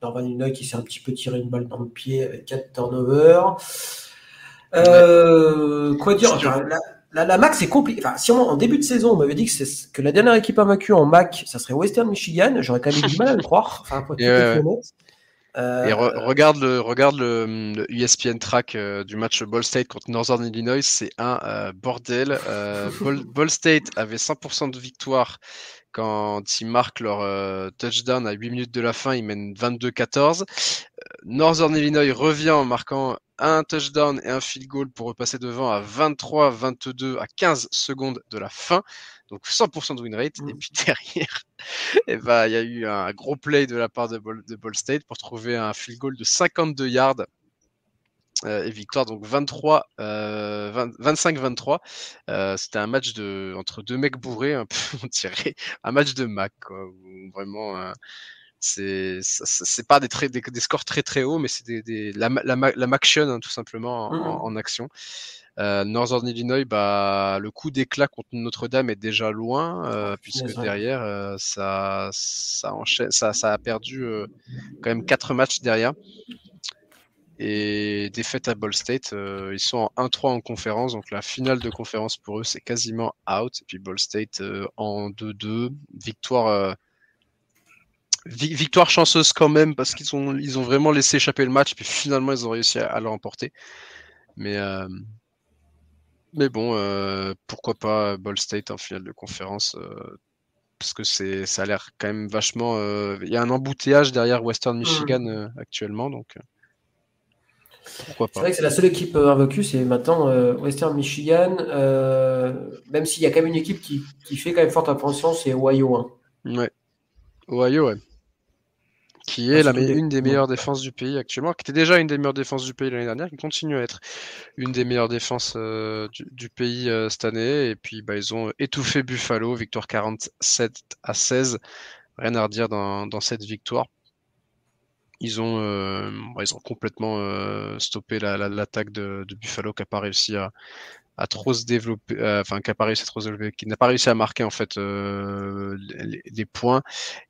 Northern Illinois qui s'est un petit peu tiré une balle dans le pied avec 4 turnovers. Quoi dire, la MAC c'est compliqué. Enfin, si en début de saison on m'avait dit que la dernière équipe invaincue en MAC ça serait Western Michigan, j'aurais quand même eu du mal à le croire. Enfin, pour être honnête. Et regarde le ESPN track du match Ball State contre Northern Illinois, c'est un bordel. Ball State avait 100% de victoire quand ils marquent leur touchdown à 8 minutes de la fin, ils mènent 22-14. Northern Illinois revient en marquant un touchdown et un field goal pour repasser devant à 23-22 à 15 secondes de la fin. Donc 100% de win rate. Et puis derrière, il y a eu un gros play de la part de Ball State pour trouver un field goal de 52 yards. Et victoire donc 25-23. C'était un match entre 2 mecs bourrés, un peu, on dirait un match de MAC, quoi, où vraiment c'est pas des scores très très hauts, mais c'est la MACtion, tout simplement en action. Northern Illinois, le coup d'éclat contre Notre-Dame est déjà loin, puisque derrière ça enchaîne, ça a perdu quand même 4 matchs derrière. Et défaite à Ball State, ils sont en 1-3 en conférence, donc la finale de conférence pour eux c'est quasiment out. Et puis Ball State en 2-2, victoire chanceuse quand même, parce qu'ils ont vraiment laissé échapper le match, puis finalement ils ont réussi à le remporter. Mais bon, pourquoi pas Ball State en finale de conférence, parce que ça a l'air quand même vachement. Il y a un embouteillage derrière Western Michigan actuellement, donc pourquoi pas. C'est vrai que c'est la seule équipe invaincue, c'est maintenant Western Michigan, même s'il y a quand même une équipe qui fait quand même forte attention, c'est Ohio. Ouais, Ohio, ouais. Qui est une des meilleures défenses du pays actuellement, qui était déjà une des meilleures défenses du pays l'année dernière, qui continue à être une des meilleures défenses du pays cette année. Et puis ils ont étouffé Buffalo, victoire 47-16. Rien à redire dans cette victoire. Ils ont complètement stoppé l'attaque de Buffalo, qui n'a pas réussi à trop se développer, qui n'a pas réussi à marquer en fait les points.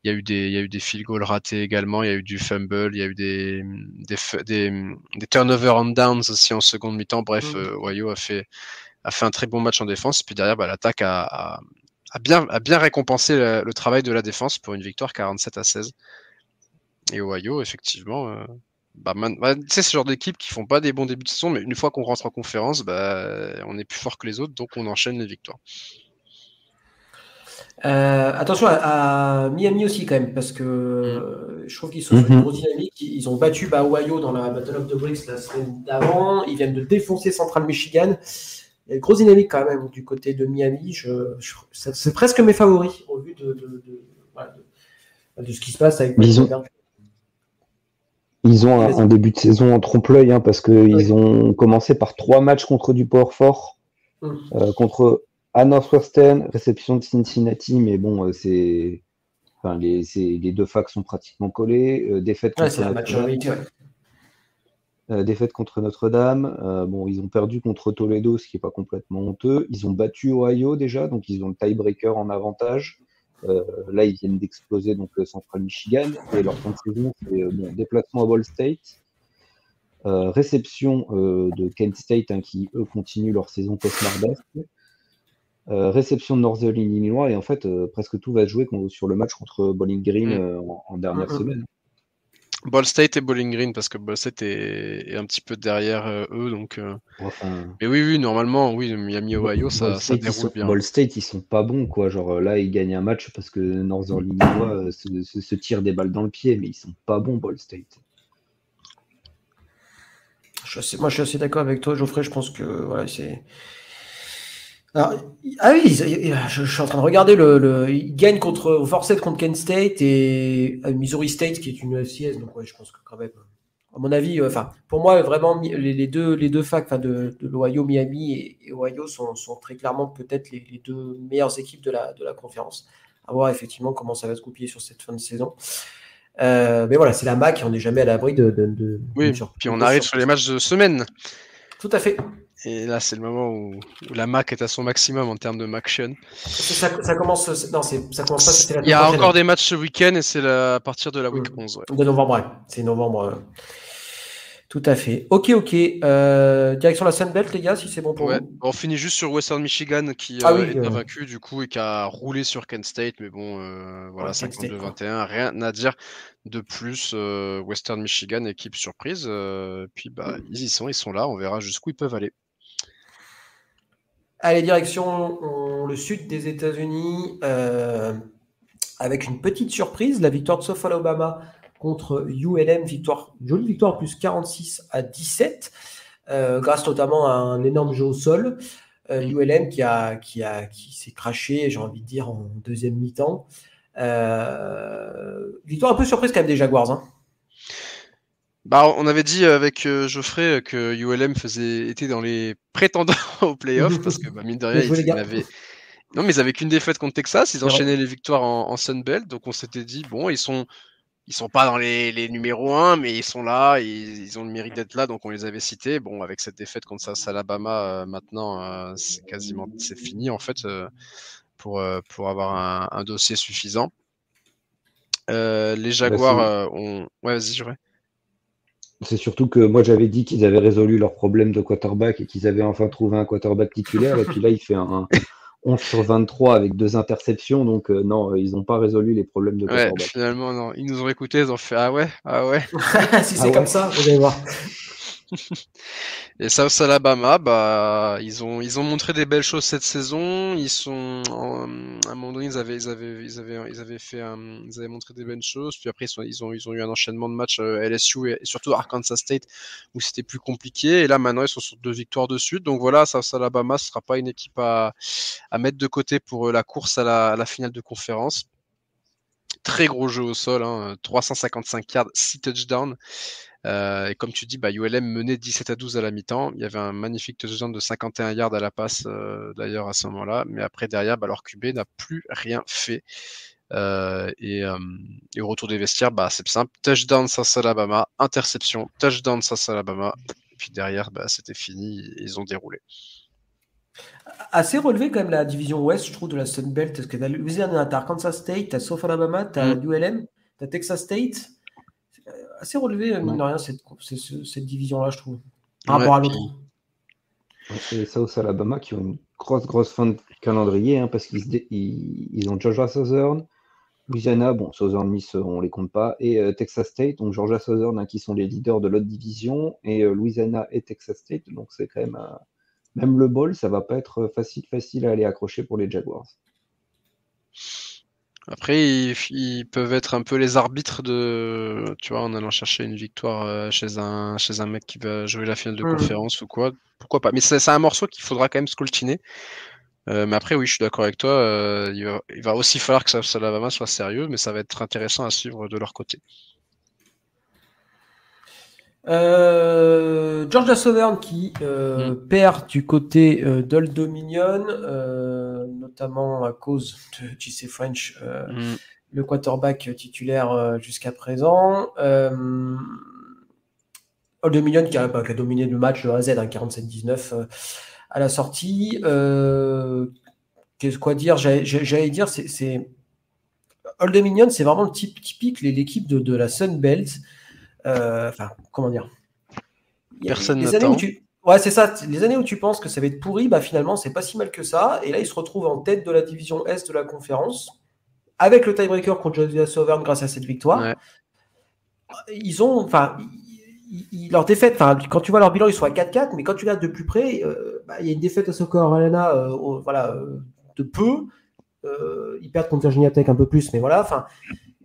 Il y a eu des field goals ratés également, il y a eu du fumble, il y a eu des turnovers on downs aussi en seconde mi-temps. Bref, Ohio a fait un très bon match en défense. Puis derrière, l'attaque a bien récompensé le travail de la défense pour une victoire 47-16. Et Ohio, effectivement, c'est ce genre d'équipe qui font pas des bons débuts de saison, mais une fois qu'on rentre en conférence, on est plus fort que les autres, donc on enchaîne les victoires. Attention à Miami aussi quand même, parce que je trouve qu'ils sont sur une grosse dynamique. Ils ont battu Ohio dans la Battle of the Bricks la semaine d'avant. Ils viennent de défoncer Central Michigan. Il y a une grosse dynamique quand même du côté de Miami. C'est presque mes favoris au vu de ce qui se passe avec Ils ont un début de saison en trompe-l'œil, hein, parce qu'ils ont commencé par 3 matchs contre du power fort, contre à Northwestern, réception de Cincinnati, mais bon, les deux facs sont pratiquement collés. Défaite contre Notre-Dame. Défaite contre Notre-Dame. Bon, ils ont perdu contre Toledo, ce qui n'est pas complètement honteux. Ils ont battu Ohio déjà, donc ils ont le tiebreaker en avantage. Là, ils viennent d'exploser donc Central Michigan. Et leur fin de saison, c'est déplacement à Ball State. Réception de Kent State, hein, qui, eux, continuent leur saison cauchemardesque. Réception de Northern Illinois. Et en fait, presque tout va se jouer sur le match contre Bowling Green en dernière semaine. Ball State et Bowling Green, parce que Ball State est un petit peu derrière eux, donc. Mais oui, normalement, oui, Miami, Ohio, ça déroule bien. Ball State, ils sont pas bons, quoi. Genre là, ils gagnent un match parce que Northern Illinois se tire des balles dans le pied, mais ils sont pas bons, Ball State. Moi, je suis assez d'accord avec toi, Geoffrey. Je pense que voilà, c'est. Alors, oui, je suis en train de regarder ils gagnent au Forsyth contre Kent State et Missouri State qui est une FCS, donc ouais, je pense que quand même, à mon avis, pour moi vraiment les deux facs de l'Ohio, Miami et Ohio sont très clairement peut-être les deux meilleures équipes de la conférence. À voir effectivement comment ça va se goupiller sur cette fin de saison. Mais voilà, c'est la MAC et on n'est jamais à l'abri de oui, puis on arrive sur les matchs de semaine. Tout à fait. Et là, c'est le moment où la MAC est à son maximum en termes de MACtion. Ça commence. Non, ça commence pas. C'était la Il y a encore des matchs ce week-end et c'est à partir de la week 11. Ouais. De novembre, ouais. C'est novembre. Tout à fait. Ok. Direction la Sunbelt, les gars, si c'est bon pour vous. On finit juste sur Western Michigan qui est invaincu du coup et qui a roulé sur Kent State, mais bon, voilà, 52-21, rien à dire de plus. Western Michigan, équipe surprise. Puis ils sont là, on verra jusqu'où ils peuvent aller. Allez, direction le sud des États-Unis, avec une petite surprise, la victoire de South Alabama contre ULM, jolie victoire plus 46-17, grâce notamment à un énorme jeu au sol. ULM qui s'est craché, j'ai envie de dire, en deuxième mi-temps. Victoire un peu surprise quand même des Jaguars, hein. On avait dit avec Geoffrey que ULM était dans les prétendants aux playoffs parce que mine de rien, ils avaient qu'une défaite contre Texas, ils enchaînaient les victoires en Sunbelt, donc on s'était dit bon, ils sont pas dans les numéros 1, mais ils sont là, ils ont le mérite d'être là, donc on les avait cités. Bon, avec cette défaite contre Alabama, maintenant c'est fini en fait pour avoir un dossier suffisant. Les Jaguars ont. Ouais, vas-y, Geoffrey. C'est surtout que moi j'avais dit qu'ils avaient résolu leur problème de quarterback et qu'ils avaient enfin trouvé un quarterback titulaire. Et puis là, il fait un 11 sur 23 avec 2 interceptions. Donc non, ils n'ont pas résolu les problèmes de quarterback. Ouais, finalement, non. Ils nous ont écoutés, ils ont fait ah ouais. Si c'est comme ça, vous allez voir. Et South Alabama, ils ont montré des belles choses cette saison. À un moment donné, ils avaient montré des belles choses. Puis après, ils ont eu un enchaînement de matchs LSU et surtout Arkansas State où c'était plus compliqué. Et là, maintenant, ils sont sur 2 victoires de suite. Donc voilà, South Alabama, ce sera pas une équipe à mettre de côté pour la course à la finale de conférence. Très gros jeu au sol, 355 yards, 6 touchdowns. Et comme tu dis, ULM menait 17-12 à la mi-temps. Il y avait un magnifique touchdown de 51 yards à la passe d'ailleurs à ce moment-là. Mais après, derrière, leur QB n'a plus rien fait. Et au retour des vestiaires, c'est simple. Touchdown South Alabama, interception, touchdown South Alabama. Et puis derrière, c'était fini. Ils ont déroulé. Assez relevé quand même la division ouest, je trouve, de la Sunbelt. Parce que t'as Louisiana, t'as Arkansas State, t'as South Alabama, t'as ULM, t'as Texas State. Assez relevé, mine de rien, cette division-là, je trouve, par rapport à l'autre. C'est South Alabama qui ont une grosse fin de calendrier, parce qu'ils ont Georgia Southern, Louisiana, Southern Miss, on les compte pas, et Texas State, donc Georgia Southern, qui sont les leaders de l'autre division, et Louisiana et Texas State, donc c'est quand même le bowl, ça va pas être facile à aller accrocher pour les Jaguars. Après, ils peuvent être un peu les arbitres en allant chercher une victoire chez un mec qui va jouer la finale de conférence ou quoi. Pourquoi pas. Mais c'est un morceau qu'il faudra quand même scoltiner. Mais après, oui, je suis d'accord avec toi. Il va aussi falloir que South Alabama soit sérieux, mais ça va être intéressant à suivre de leur côté. Georgia Southern qui perd du côté d'Old Dominion, notamment à cause de JC French, le quarterback titulaire jusqu'à présent. Old Dominion qui a dominé le match de A à Z, 47-19 à la sortie. Qu'est-ce quoi dire? J'allais dire, c'est Old Dominion, c'est vraiment le typique l'équipe de la Sun Belt. Comment dire? Personne n'attend. Ouais, c'est ça. Les années où tu penses que ça va être pourri, finalement, c'est pas si mal que ça. Et là, ils se retrouvent en tête de la division Est de la conférence, avec le tiebreaker contre Georgia Southern grâce à cette victoire. Ouais. Ils ont, leur défaite, quand tu vois leur bilan, ils sont à 4-4, mais quand tu regardes de plus près, il y a une défaite à South Carolina, de peu. Ils perdent contre Virginia Tech un peu plus, mais voilà.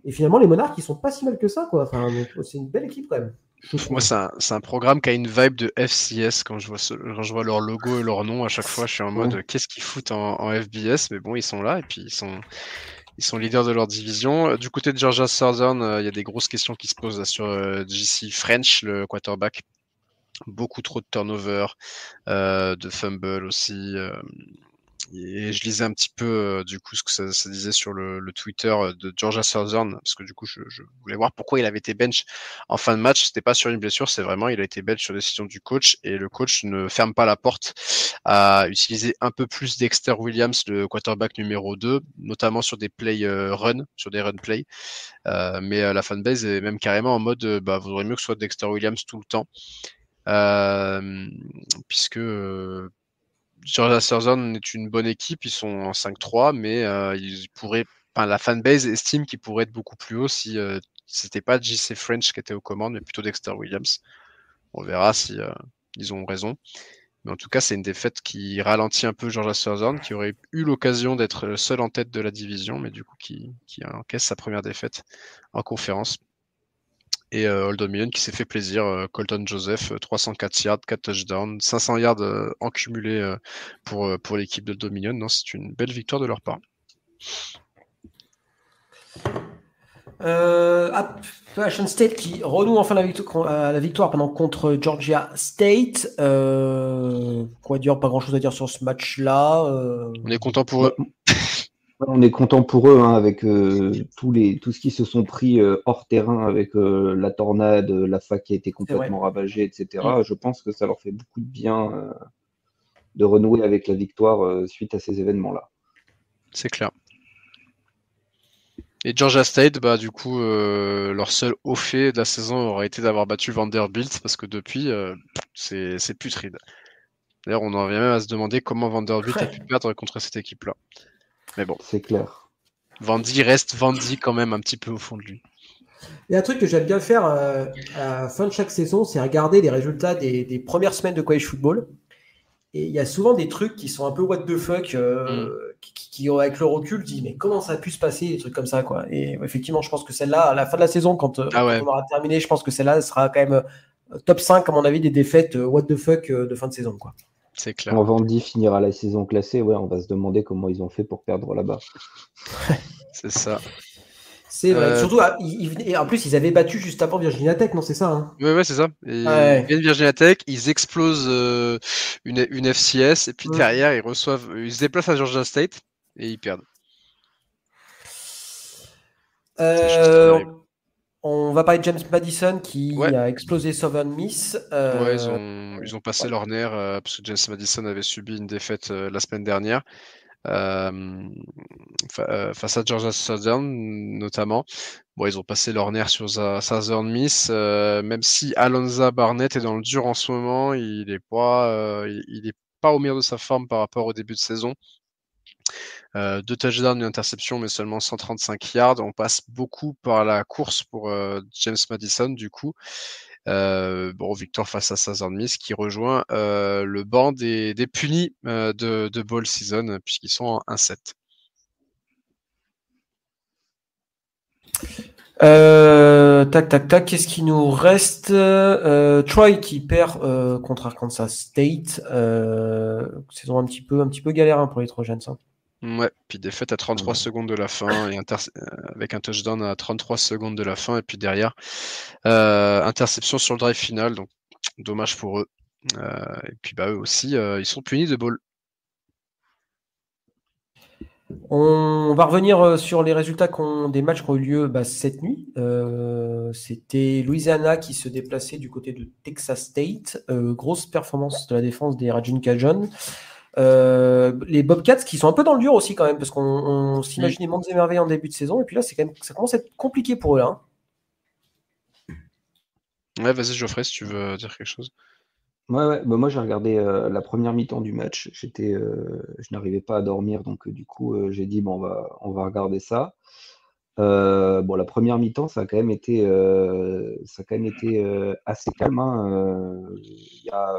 Et finalement, les Monarchs, ils sont pas si mal que ça, quoi. C'est une belle équipe quand même. Moi, c'est un programme qui a une vibe de FCS quand je vois leur logo et leur nom. À chaque fois, je suis en mode qu'est-ce qu'ils foutent en FBS, mais bon, ils sont là et puis ils sont leaders de leur division. Du côté de Georgia Southern, il y a des grosses questions qui se posent là, sur JC French, le quarterback. Beaucoup trop de turnover, de fumble aussi. Et je lisais un petit peu du coup ce que ça disait sur le Twitter de Georgia Southern, parce que du coup je voulais voir pourquoi il avait été bench en fin de match. C'était pas sur une blessure, c'est vraiment il a été bench sur décision du coach, et le coach ne ferme pas la porte à utiliser un peu plus Dexter Williams, le quarterback numéro 2, notamment sur des play run, sur des run play. Mais la fanbase est même carrément en mode vaudrait mieux que ce soit Dexter Williams tout le temps, puisque Georgia Southern est une bonne équipe, ils sont en 5-3, mais ils pourraient, la fanbase estime qu'ils pourraient être beaucoup plus haut si c'était pas JC French qui était aux commandes, mais plutôt Dexter Williams. On verra si ils ont raison. Mais en tout cas, c'est une défaite qui ralentit un peu Georgia Southern, qui aurait eu l'occasion d'être seul en tête de la division, mais du coup qui encaisse sa première défaite en conférence. Et Old Dominion qui s'est fait plaisir. Colton Joseph, 304 yards, 4 touchdowns, 500 yards en cumulé pour l'équipe de Dominion. Non, c'est une belle victoire de leur part. Appalachian State qui renoue enfin la victoire contre Georgia State. Quoi dire, pas grand chose à dire sur ce match-là. On est content pour eux. On est content pour eux, avec tout ce qui se sont pris hors terrain avec la tornade, la fac qui a été complètement ravagée, etc. Je pense que ça leur fait beaucoup de bien de renouer avec la victoire suite à ces événements-là. C'est clair. Et Georgia State, du coup, leur seul haut fait de la saison aurait été d'avoir battu Vanderbilt, parce que depuis, c'est putride. D'ailleurs, on en vient même à se demander comment Vanderbilt a pu perdre contre cette équipe-là. Mais bon. C'est clair. Vandy reste Vandy quand même un petit peu au fond de lui. Il y a un truc que j'aime bien faire à la fin de chaque saison, c'est regarder les résultats des premières semaines de college football. Et il y a souvent des trucs qui sont un peu what the fuck, qui avec le recul, disent mais comment ça a pu se passer, des trucs comme ça, quoi. Et effectivement, je pense que celle-là, à la fin de la saison, quand on aura terminé, je pense que celle-là sera quand même top 5, à mon avis, des défaites what the fuck de fin de saison, quoi. C'est clair. Quand Vandy finira la saison classée, on va se demander comment ils ont fait pour perdre là-bas. C'est ça. C'est vrai. Surtout, en plus, ils avaient battu juste avant Virginia Tech, non, c'est ça, hein? Ouais, c'est ça. Ils gagnent Virginia Tech, ils explosent une FCS, et puis derrière, ils se déplacent à Georgia State, et ils perdent. On va parler de James Madison qui a explosé Southern Miss. Ils ont passé leur nerf parce que James Madison avait subi une défaite la semaine dernière face à Georgia Southern notamment. Bon, ils ont passé leur nerf sur Southern Miss, même si Alonza Barnett est dans le dur en ce moment, il est pas au meilleur de sa forme par rapport au début de saison. 2 touchdowns, une interception, mais seulement 135 yards. On passe beaucoup par la course pour James Madison, du coup. Victoire face à Southern Miss qui rejoint le banc des punis de bowl season, puisqu'ils sont en 1-7. Tac, qu'est-ce qui nous reste? Troy qui perd contre Arkansas State. Saison un petit peu galère pour les Trojans. Ouais, puis défaite à 33 secondes de la fin et avec un touchdown à 33 secondes de la fin et puis derrière interception sur le drive final, donc dommage pour eux. Et puis eux aussi ils sont punis de ball. On va revenir sur les résultats des matchs qui ont eu lieu cette nuit. C'était Louisiana qui se déplaçait du côté de Texas State. Grosse performance de la défense des Ragin' Cajun. Les Bobcats qui sont un peu dans le dur aussi quand même, parce qu'on s'imaginait mondes et merveilles en début de saison, et puis là ça commence à être compliqué pour eux là. Ouais, vas-y Geoffrey, si tu veux dire quelque chose. Ouais. Bah, moi j'ai regardé la première mi-temps du match. Je n'arrivais pas à dormir, donc du coup j'ai dit bon on va regarder ça. Bon, la première mi-temps, ça a quand même été assez calme, hein. Il y a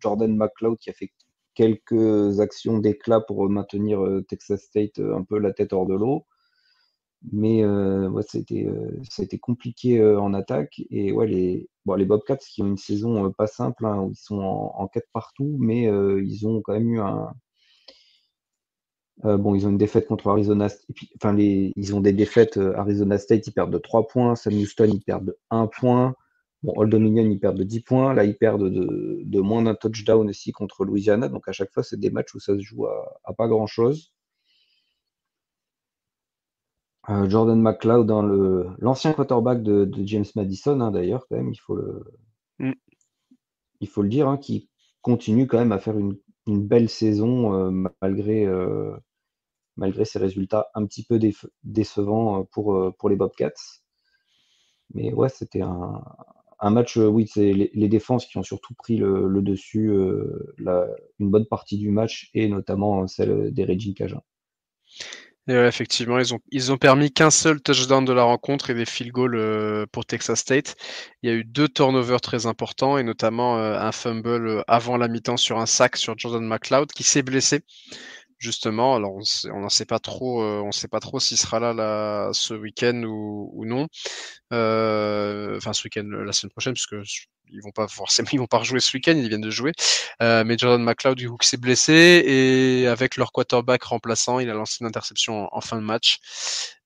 Jordan McLeod qui a fait quelques actions d'éclat pour maintenir Texas State un peu la tête hors de l'eau. Mais ouais, ça a été compliqué en attaque. Et ouais, les Bobcats qui ont une saison pas simple, hein, où ils sont en 4 partout, mais ils ont quand même eu bon, ils ont une défaite contre Arizona State. Et puis, enfin, ils ont des défaites. Arizona State, ils perdent de 3 points. Sam Houston, ils perdent de 1 point. Bon, Old Dominion, ils perdent de 10 points. Là, ils perdent de moins d'un touchdown aussi contre Louisiana. Donc, à chaque fois, c'est des matchs où ça se joue à pas grand-chose. Jordan McLeod, hein, l'ancien quarterback de James Madison, hein, d'ailleurs, quand même, il faut le dire, hein, qui continue quand même à faire une belle saison malgré ses résultats un petit peu décevants pour les Bobcats. Mais ouais, c'était un match, oui, c'est les défenses qui ont surtout pris le dessus une bonne partie du match, et notamment celle des Ragin' Cajuns. Et ouais, effectivement, ils ont permis qu'un seul touchdown de la rencontre et des field goals pour Texas State. Il y a eu 2 turnovers très importants et notamment un fumble avant la mi-temps sur un sac sur Jordan McLeod qui s'est blessé. Justement, alors on n'en sait pas trop, on sait pas trop s'il sera là ce week-end ou non. Enfin ce week-end, la semaine prochaine, puisque ils vont pas rejouer ce week-end, ils viennent de jouer. Mais Jordan McLeod du coup qui s'est blessé et avec leur quarterback remplaçant, il a lancé une interception en fin de match.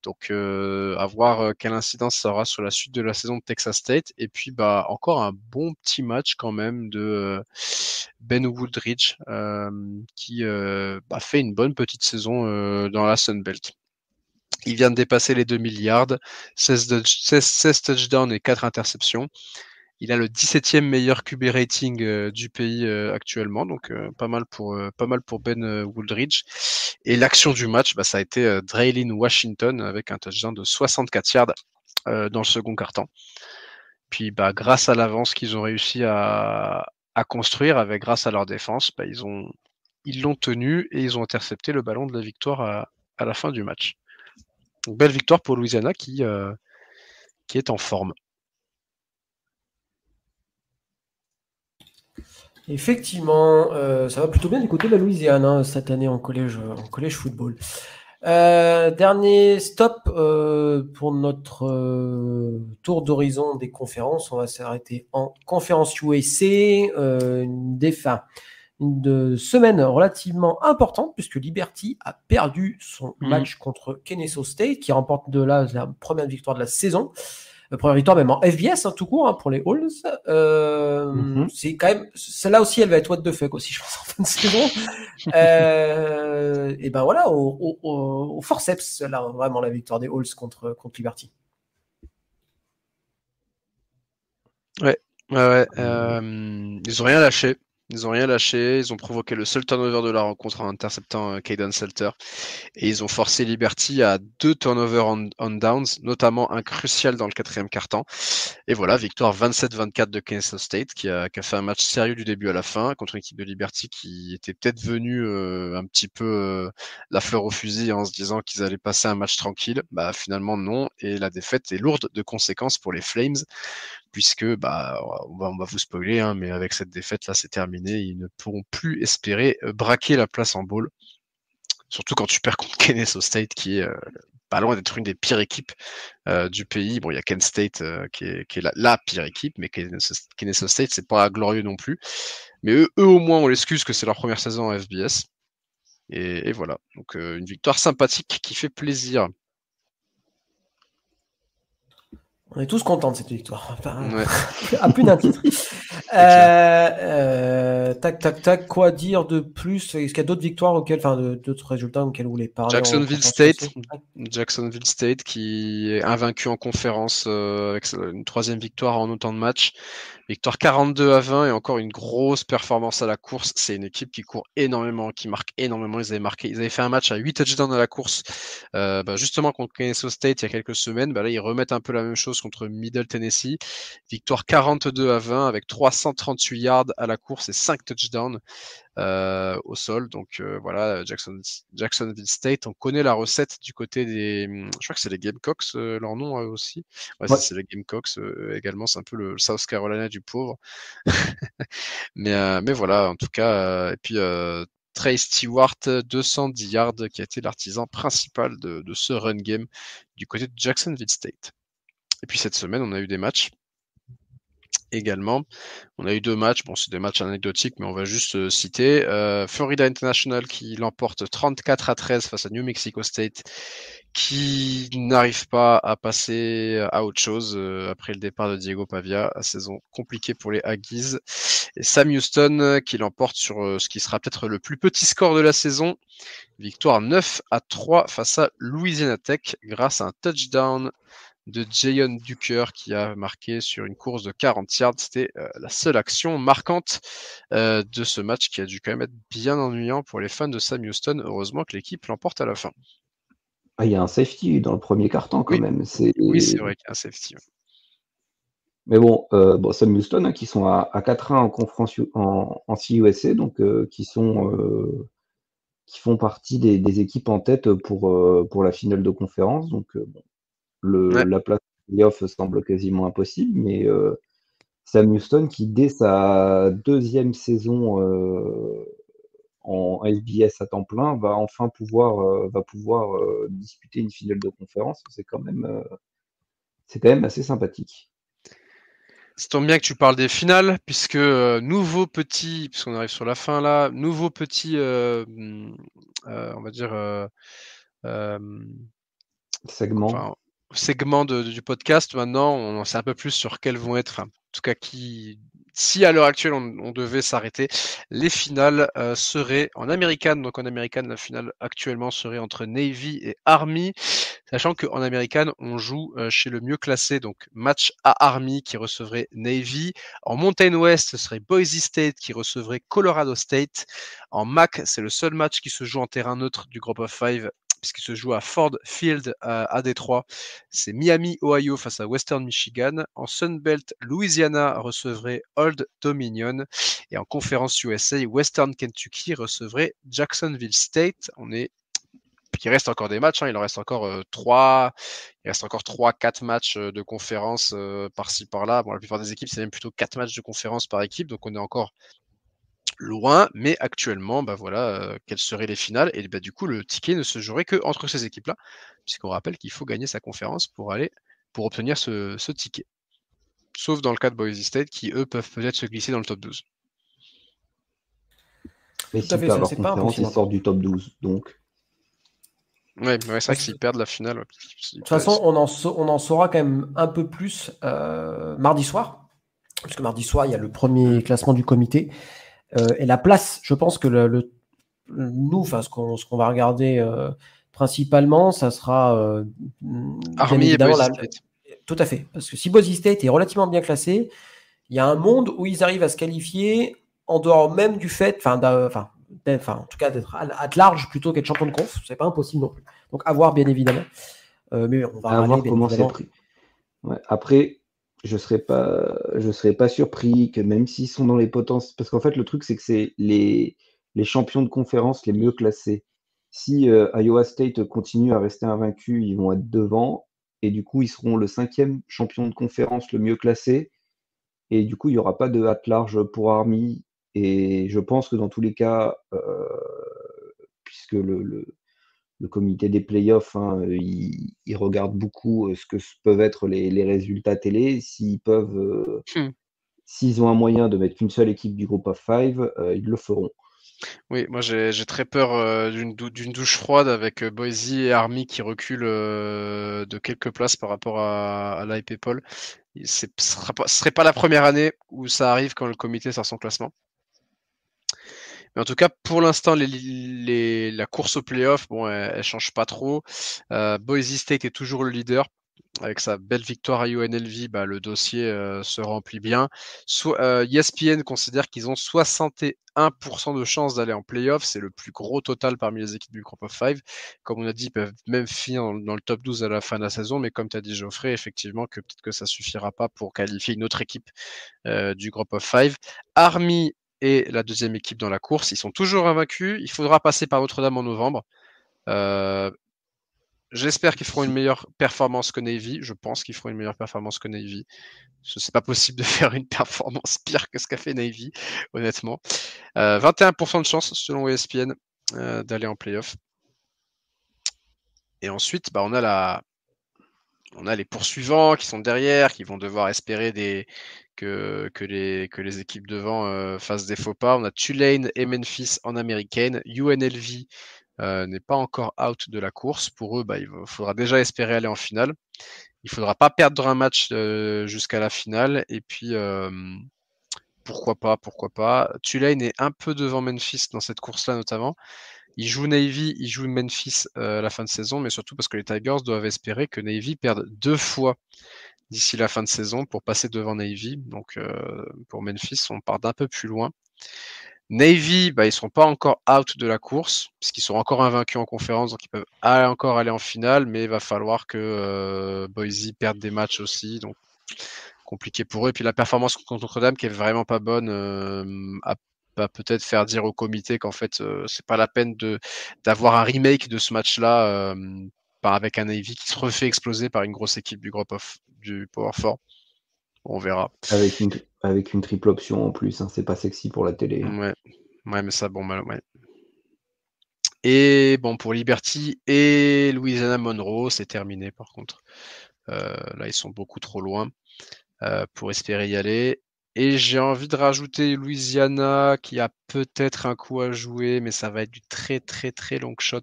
Donc à voir quelle incidence ça aura sur la suite de la saison de Texas State. Et puis encore un bon petit match quand même de Ben Woodridge qui fait une bonne petite saison dans la Sun Belt. Il vient de dépasser les 2000 yards, 16 touchdowns et 4 interceptions. Il a le 17e meilleur QB rating du pays actuellement, donc pas mal pour Ben Woodridge. Et l'action du match, ça a été Draylon Washington avec un touchdown de 64 yards dans le second quart-temps. Puis grâce à l'avance qu'ils ont réussi à construire, grâce à leur défense, ils l'ont tenu et ils ont intercepté le ballon de la victoire à la fin du match. Donc, belle victoire pour Louisiana qui est en forme. Effectivement, ça va plutôt bien du côté de la Louisiane hein, cette année en collège football. Dernier stop pour notre tour d'horizon des conférences. On va s'arrêter en conférence USA. Une semaine relativement importante puisque Liberty a perdu son match contre Kennesaw State qui remporte la première victoire de la saison. Première victoire même en FBS tout court pour les Halls. C'est quand même celle-là aussi, elle va être what the fuck aussi, je pense, en fin de saison. Et voilà, au forceps là, vraiment la victoire des Halls contre Liberty. Ouais. Ils ont rien lâché. Ils ont provoqué le seul turnover de la rencontre en interceptant Caden Salter. Et ils ont forcé Liberty à 2 turnovers on downs, notamment un crucial dans le 4e quart-temps. Et voilà, victoire 27-24 de Kennesaw State qui a fait un match sérieux du début à la fin contre une équipe de Liberty qui était peut-être venue un petit peu la fleur au fusil en se disant qu'ils allaient passer un match tranquille. Finalement non, et la défaite est lourde de conséquences pour les Flames puisque on va vous spoiler, hein, mais avec cette défaite là c'est terminé, ils ne pourront plus espérer braquer la place en bowl. Surtout quand tu perds contre Kennesaw State qui est pas loin d'être une des pires équipes du pays. Bon, il y a Kent State qui est la pire équipe, mais Kennesaw State, c'est pas glorieux non plus. Mais eux au moins, on l'excuse que c'est leur première saison en FBS. Et voilà, donc une victoire sympathique qui fait plaisir. On est tous contents de cette victoire. Ouais. À plus d'un titre. Tac. Quoi dire de plus? Est-ce qu'il y a d'autres victoires d'autres résultats auxquels vous voulez parler? Jacksonville State qui est invaincu en conférence avec une 3e victoire en autant de matchs. Victoire 42-20 et encore une grosse performance à la course. C'est une équipe qui court énormément, qui marque énormément. Ils avaient fait un match à 8 touchdowns à la course, justement contre Kennesaw State il y a quelques semaines. Là, ils remettent un peu la même chose contre Middle Tennessee. Victoire 42-20 avec 338 yards à la course et 5 touchdowns au sol. Donc voilà, Jacksonville State, on connaît la recette du côté des... Je crois que c'est les Gamecocks, leur nom aussi. Ouais. C'est les Gamecocks également, c'est un peu le South Carolina du pauvre. mais voilà, en tout cas, et puis Trey Stewart, 210 yards, qui a été l'artisan principal de ce run game du côté de Jacksonville State. Et puis cette semaine, on a eu des matchs également. On a eu 2 matchs, c'est des matchs anecdotiques, mais on va juste citer. Florida International qui l'emporte 34-13 face à New Mexico State, qui n'arrive pas à passer à autre chose après le départ de Diego Pavia. Saison compliquée pour les Aggies. Et Sam Houston qui l'emporte sur ce qui sera peut-être le plus petit score de la saison. Victoire 9-3 face à Louisiana Tech grâce à un touchdown de Jayon Ducker qui a marqué sur une course de 40 yards. C'était la seule action marquante de ce match qui a dû quand même être bien ennuyant pour les fans de Sam Houston. Heureusement que l'équipe l'emporte à la fin. Il y a un safety dans le premier quart-temps quand même. Oui, c'est vrai qu'il y a un safety. Mais bon, Sam Houston qui sont à 4-1 en conférence en CUSA, donc qui font partie des équipes en tête pour la finale de conférence. Donc la place playoff semble quasiment impossible, mais Sam Houston qui dès sa 2e saison en FBS à temps plein va enfin pouvoir disputer une finale de conférence. C'est quand même assez sympathique. Ça tombe bien que tu parles des finales, puisque puisqu'on arrive sur la fin là, nouveau petit, on va dire, segment du podcast. Maintenant, on sait un peu plus sur quels vont être, en tout cas si à l'heure actuelle on devait s'arrêter, les finales seraient en American. Donc en American, la finale actuellement serait entre Navy et Army, sachant qu'en American, on joue chez le mieux classé, donc match à Army qui recevrait Navy. En Mountain West, ce serait Boise State qui recevrait Colorado State. En MAC, c'est le seul match qui se joue en terrain neutre du Group of 5, puisqu'il se joue à Ford Field à Détroit. C'est Miami, Ohio face à Western Michigan. En Sunbelt, Louisiana recevrait Old Dominion. Et en conférence USA, Western Kentucky recevrait Jacksonville State. Il reste encore des matchs, il en reste encore 3, 4 matchs de conférence par-ci par-là. La plupart des équipes, c'est même plutôt 4 matchs de conférence par équipe, donc on est encore loin, mais actuellement, quelles seraient les finales? Et du coup, le ticket ne se jouerait que entre ces équipes-là, puisqu'on rappelle qu'il faut gagner sa conférence pour obtenir ce ticket. Sauf dans le cas de Boise State, qui eux peuvent peut-être se glisser dans le top 12. Mais s'ils perdent leur conférence, ils sortent du top 12, donc. Ouais, c'est vrai que s'ils perdent la finale. De toute façon, on en saura quand même un peu plus mardi soir, puisque mardi soir, il y a le premier classement du comité. Et la place, je pense que ce qu'on va regarder principalement, ça sera Army et Boise State. Tout à fait, parce que si Boise State est relativement bien classé, il y a un monde où ils arrivent à se qualifier en dehors même du fait, en tout cas d'être at large plutôt qu'être champion de conf, c'est pas impossible non plus. Donc à voir bien évidemment, mais on va voir comment c'est pris. Ouais. Après, je serais pas surpris que même s'ils sont dans les potences, parce qu'en fait le truc c'est que c'est les champions de conférence les mieux classés. Si Iowa State continue à rester invaincu, ils vont être devant et du coup ils seront le 5e champion de conférence le mieux classé et du coup il n'y aura pas de at large pour Army et je pense que dans tous les cas, puisque le comité des playoffs, ils regardent beaucoup ce que peuvent être les résultats télé. S'ils ont un moyen de mettre qu'une seule équipe du groupe of 5, ils le feront. Oui, moi j'ai très peur d'une douche froide avec Boise et Army qui reculent de quelques places par rapport à l'IP Paul. Ce serait pas la première année où ça arrive quand le comité sort son classement. Mais en tout cas, pour l'instant, la course au playoff, bon, elle change pas trop. Boise State est toujours le leader. Avec sa belle victoire à UNLV, le dossier se remplit bien. ESPN considère qu'ils ont 61% de chances d'aller en playoff. C'est le plus gros total parmi les équipes du Group of Five. Comme on a dit, ils peuvent même finir dans le top 12 à la fin de la saison. Mais comme tu as dit, Geoffrey, effectivement, que peut-être que ça suffira pas pour qualifier une autre équipe du Group of Five. Army est la deuxième équipe dans la course. Ils sont toujours invaincus. Il faudra passer par Notre-Dame en novembre. J'espère qu'ils feront une meilleure performance que Navy. Je pense qu'ils feront une meilleure performance que Navy. C'est pas possible de faire une performance pire que ce qu'a fait Navy, honnêtement. 21% de chance, selon ESPN, d'aller en playoff. Et ensuite, on a les poursuivants qui sont derrière, qui vont devoir espérer que les équipes devant fassent des faux pas. On a Tulane et Memphis en américaine. UNLV n'est pas encore out de la course. Pour eux, il faudra déjà espérer aller en finale. Il faudra pas perdre un match jusqu'à la finale. Et puis, pourquoi pas. Tulane est un peu devant Memphis dans cette course-là, notamment. Ils jouent Navy, ils jouent Memphis à la fin de saison, mais surtout parce que les Tigers doivent espérer que Navy perde 2 fois d'ici la fin de saison pour passer devant Navy. Donc, pour Memphis, on part d'un peu plus loin. Navy, ils sont pas encore out de la course, puisqu'ils sont encore invaincus en conférence, donc ils peuvent encore aller en finale, mais il va falloir que Boise perde des matchs aussi, donc compliqué pour eux. Et puis la performance contre Notre-Dame, qui est vraiment pas bonne, va peut-être faire dire au comité qu'en fait, c'est pas la peine d'avoir un remake de ce match-là, avec un Navy qui se refait exploser par une grosse équipe du Power 4. On verra. Avec une triple option en plus, hein, c'est pas sexy pour la télé. Ouais, mais ça, ouais. Et bon, pour Liberty et Louisiana Monroe, c'est terminé par contre. Là, ils sont beaucoup trop loin pour espérer y aller. Et j'ai envie de rajouter Louisiana qui a peut-être un coup à jouer, mais ça va être du très très très long shot.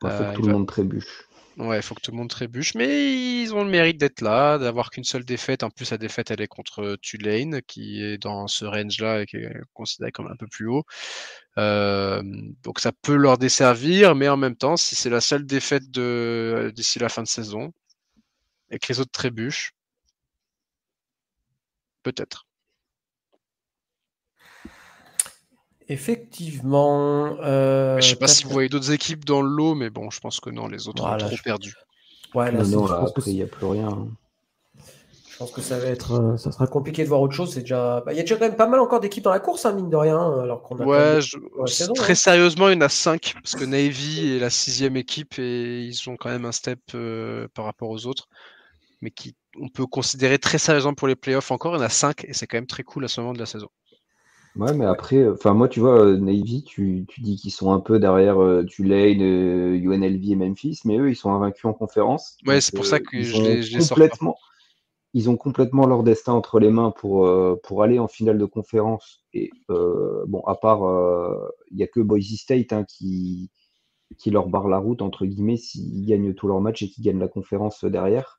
Il faut que tout le monde trébuche. Ouais, il faut que tout le monde trébuche, mais ils ont le mérite d'être là, d'avoir qu'une seule défaite. En plus, la défaite, elle est contre Tulane, qui est dans ce range-là et qui est considéré comme un peu plus haut. Donc ça peut leur desservir, mais en même temps, si c'est la seule défaite d'ici la fin de saison et que les autres trébuchent, peut-être. Effectivement. Je sais pas si vous voyez d'autres équipes dans le lot, mais bon, je pense que non, les autres ont trop perdu. Ouais, là, après, il n'y a plus rien. Je pense que ça sera compliqué de voir autre chose. Il y a déjà quand même pas mal encore d'équipes dans la course, mine de rien, alors qu'on a très sérieusement, il y en a 5, parce que Navy est la 6e équipe et ils ont quand même un step par rapport aux autres, mais on peut considérer très sérieusement pour les playoffs encore. Il y en a 5 et c'est quand même très cool à ce moment de la saison. Ouais, mais après, moi, tu vois, Navy, tu dis qu'ils sont un peu derrière Tulane, UNLV et Memphis, mais eux, ils sont invaincus en conférence. Ouais, c'est pour ça que je les sors pas. Ils ont complètement leur destin entre les mains pour aller en finale de conférence. Et à part, il n'y a que Boise State qui leur barre la route, entre guillemets, s'ils gagnent tous leurs matchs et qu'ils gagnent la conférence derrière.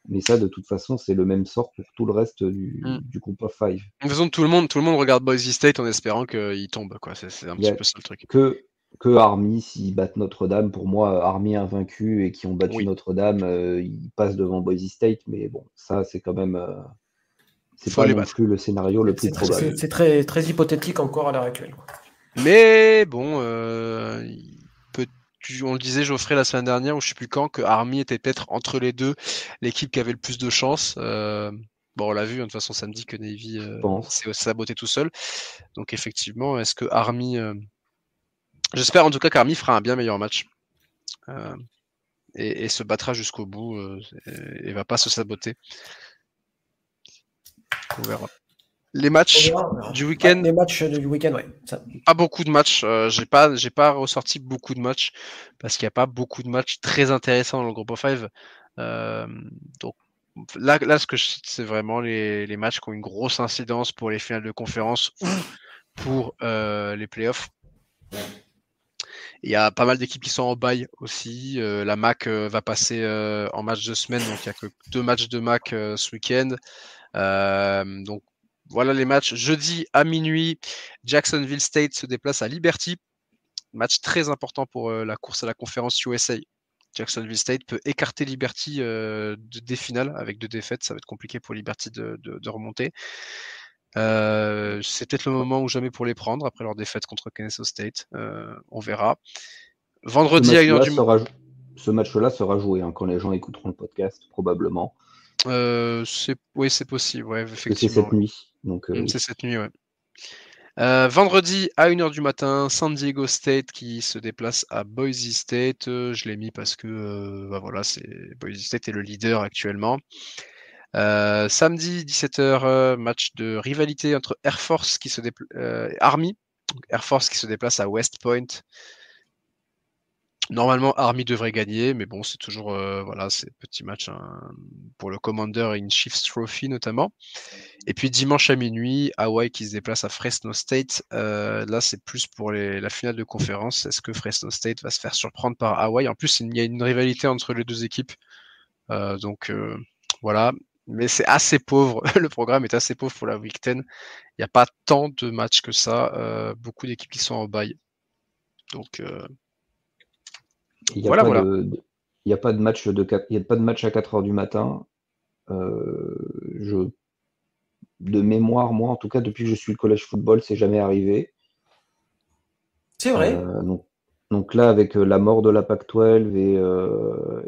Mais ça, de toute façon, c'est le même sort pour tout le reste du Group of Five. De toute façon, tout le monde regarde Boise State en espérant qu'il tombe, quoi. C'est un petit peu ça le truc. Que Army, s'ils battent Notre-Dame, pour moi, Army invaincu et qui ont battu Notre-Dame, ils passent devant Boise State, mais bon, ça, c'est quand même. C'est pas non plus le scénario le plus probable. C'est très, très hypothétique encore à l'heure actuelle. Mais bon, on le disait, Geoffrey, la semaine dernière, ou je sais plus quand, que Army était peut-être entre les deux l'équipe qui avait le plus de chance. On l'a vu, de toute façon, samedi, que Navy s'est saboté tout seul. Donc, effectivement, est-ce que Army. J'espère en tout cas qu'Army fera un bien meilleur match et se battra jusqu'au bout et va pas se saboter. On verra. Les matchs du week-end. Les matchs du week-end, ouais. Pas beaucoup de matchs. J'ai pas ressorti beaucoup de matchs parce qu'il n'y a pas beaucoup de matchs très intéressants dans le Group of Five. Donc là, ce que je cite, c'est vraiment les matchs qui ont une grosse incidence pour les finales de conférence ou pour les playoffs. Il y a pas mal d'équipes qui sont en bye aussi. La MAC va passer en match de semaine, donc il n'y a que 2 matchs de MAC ce week-end. Donc voilà les matchs. Jeudi à minuit, Jacksonville State se déplace à Liberty. Match très important pour la course à la conférence USA. Jacksonville State peut écarter Liberty des finales avec 2 défaites. Ça va être compliqué pour Liberty de remonter. C'est peut-être le moment ou jamais pour les prendre après leur défaite contre Kennesaw State. On verra. Vendredi à 1h du matin. Ce match-là sera joué quand les gens écouteront le podcast, probablement. Oui, c'est possible, ouais, effectivement. C'est cette nuit. Donc, c'est cette nuit, ouais. Vendredi à 1h du matin, San Diego State qui se déplace à Boise State. Je l'ai mis parce que voilà, Boise State est le leader actuellement. Samedi 17h, match de rivalité entre Air Force qui se Army, Air Force qui se déplace à West Point. Normalement, Army devrait gagner, mais bon, c'est toujours voilà, c'est petit match pour le Commander in Chiefs Trophy notamment. Et puis dimanche à minuit, Hawaii qui se déplace à Fresno State. Là, c'est plus pour la finale de conférence. Est-ce que Fresno State va se faire surprendre par Hawaii? En plus, il y a une rivalité entre les 2 équipes, donc voilà. Mais c'est assez pauvre. Le programme est assez pauvre pour la Week 10. Il n'y a pas tant de matchs que ça. Beaucoup d'équipes qui sont en bye. Donc il n'y a, a pas de match à 4h du matin. De mémoire, moi, en tout cas, depuis que je suis le college football, c'est jamais arrivé. C'est vrai. Donc là, avec la mort de la Pac-12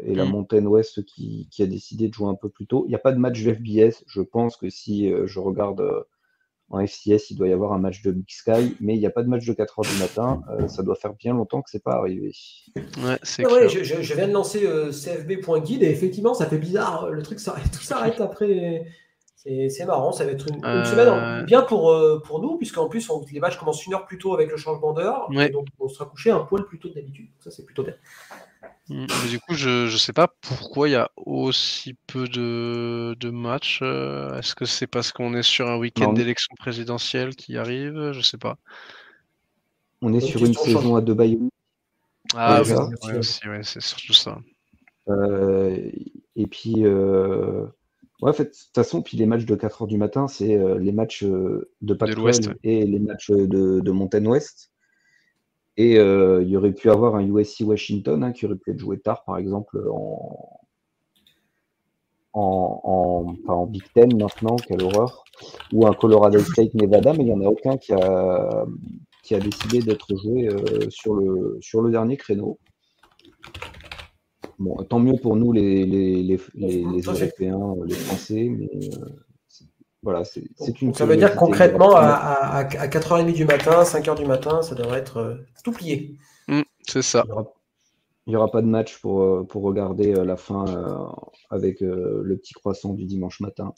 et la Mountain West qui a décidé de jouer un peu plus tôt, il n'y a pas de match de FBS. Je pense que si je regarde en FCS, il doit y avoir un match de Big Sky, mais il n'y a pas de match de 4h du matin. Ça doit faire bien longtemps que c'est pas arrivé. Ouais, c'est clair. Je viens de lancer cfb.guide et effectivement, ça fait bizarre. Le truc tout s'arrête après. C'est marrant, ça va être une semaine bien pour nous, puisqu'en plus, les matchs commencent 1 heure plus tôt avec le changement d'heure, et donc on sera couché un poil plus tôt que d'habitude. Ça, c'est plutôt bien. Mais du coup, je sais pas pourquoi il y a aussi peu de matchs. Est-ce que c'est parce qu'on est sur un week-end d'élection présidentielle qui arrive? Je sais pas. On est sur une saison à 2 bye. Ah oui, c'est surtout ça. Et puis, en fait, de toute façon, puis les matchs de 4h du matin, c'est les matchs de Pac-12 et les matchs de Mountain West. Et il y aurait pu avoir un USC Washington qui aurait pu être joué tard, par exemple, en Big Ten maintenant, quelle horreur, ou un Colorado State Nevada, mais il n'y en a aucun qui a décidé d'être joué sur le dernier créneau. Bon, tant mieux pour nous les Européens, les Français, mais voilà, c'est une. Ça veut dire concrètement à 4h30 du matin, 5h du matin, ça devrait être tout plié. C'est ça. Il n'y aura pas de match pour regarder la fin avec le petit croissant du dimanche matin.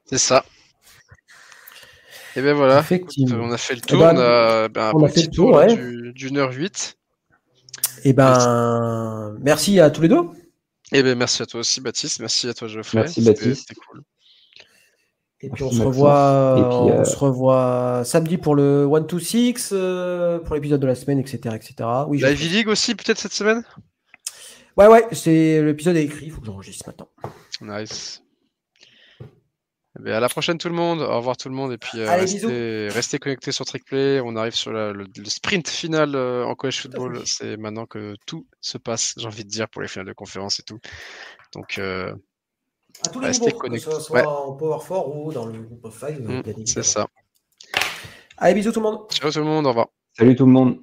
C'est ça. Et bien voilà, on a fait le tour. On a fait le tour d'une heure 8. Et merci à tous les deux. Et ben merci à toi aussi, Baptiste. Merci à toi, Geoffrey. Merci, Baptiste. C'était cool. Et puis on se revoit samedi pour le 1-2-6, pour l'épisode de la semaine, etc. Oui, la Ivy League aussi, peut-être cette semaine? Ouais, l'épisode est écrit, il faut que j'enregistre maintenant. Nice. Et à la prochaine tout le monde, au revoir tout le monde, et puis restez connectés sur TrickPlay. On arrive sur le sprint final en college football. C'est maintenant que tout se passe, j'ai envie de dire, pour les finales de conférence et tout. Donc à tous les niveaux, que ce soit en Power 4 ou dans le groupe of 5. C'est ça. Allez, bisous tout le monde. Ciao tout le monde, au revoir. Salut tout le monde.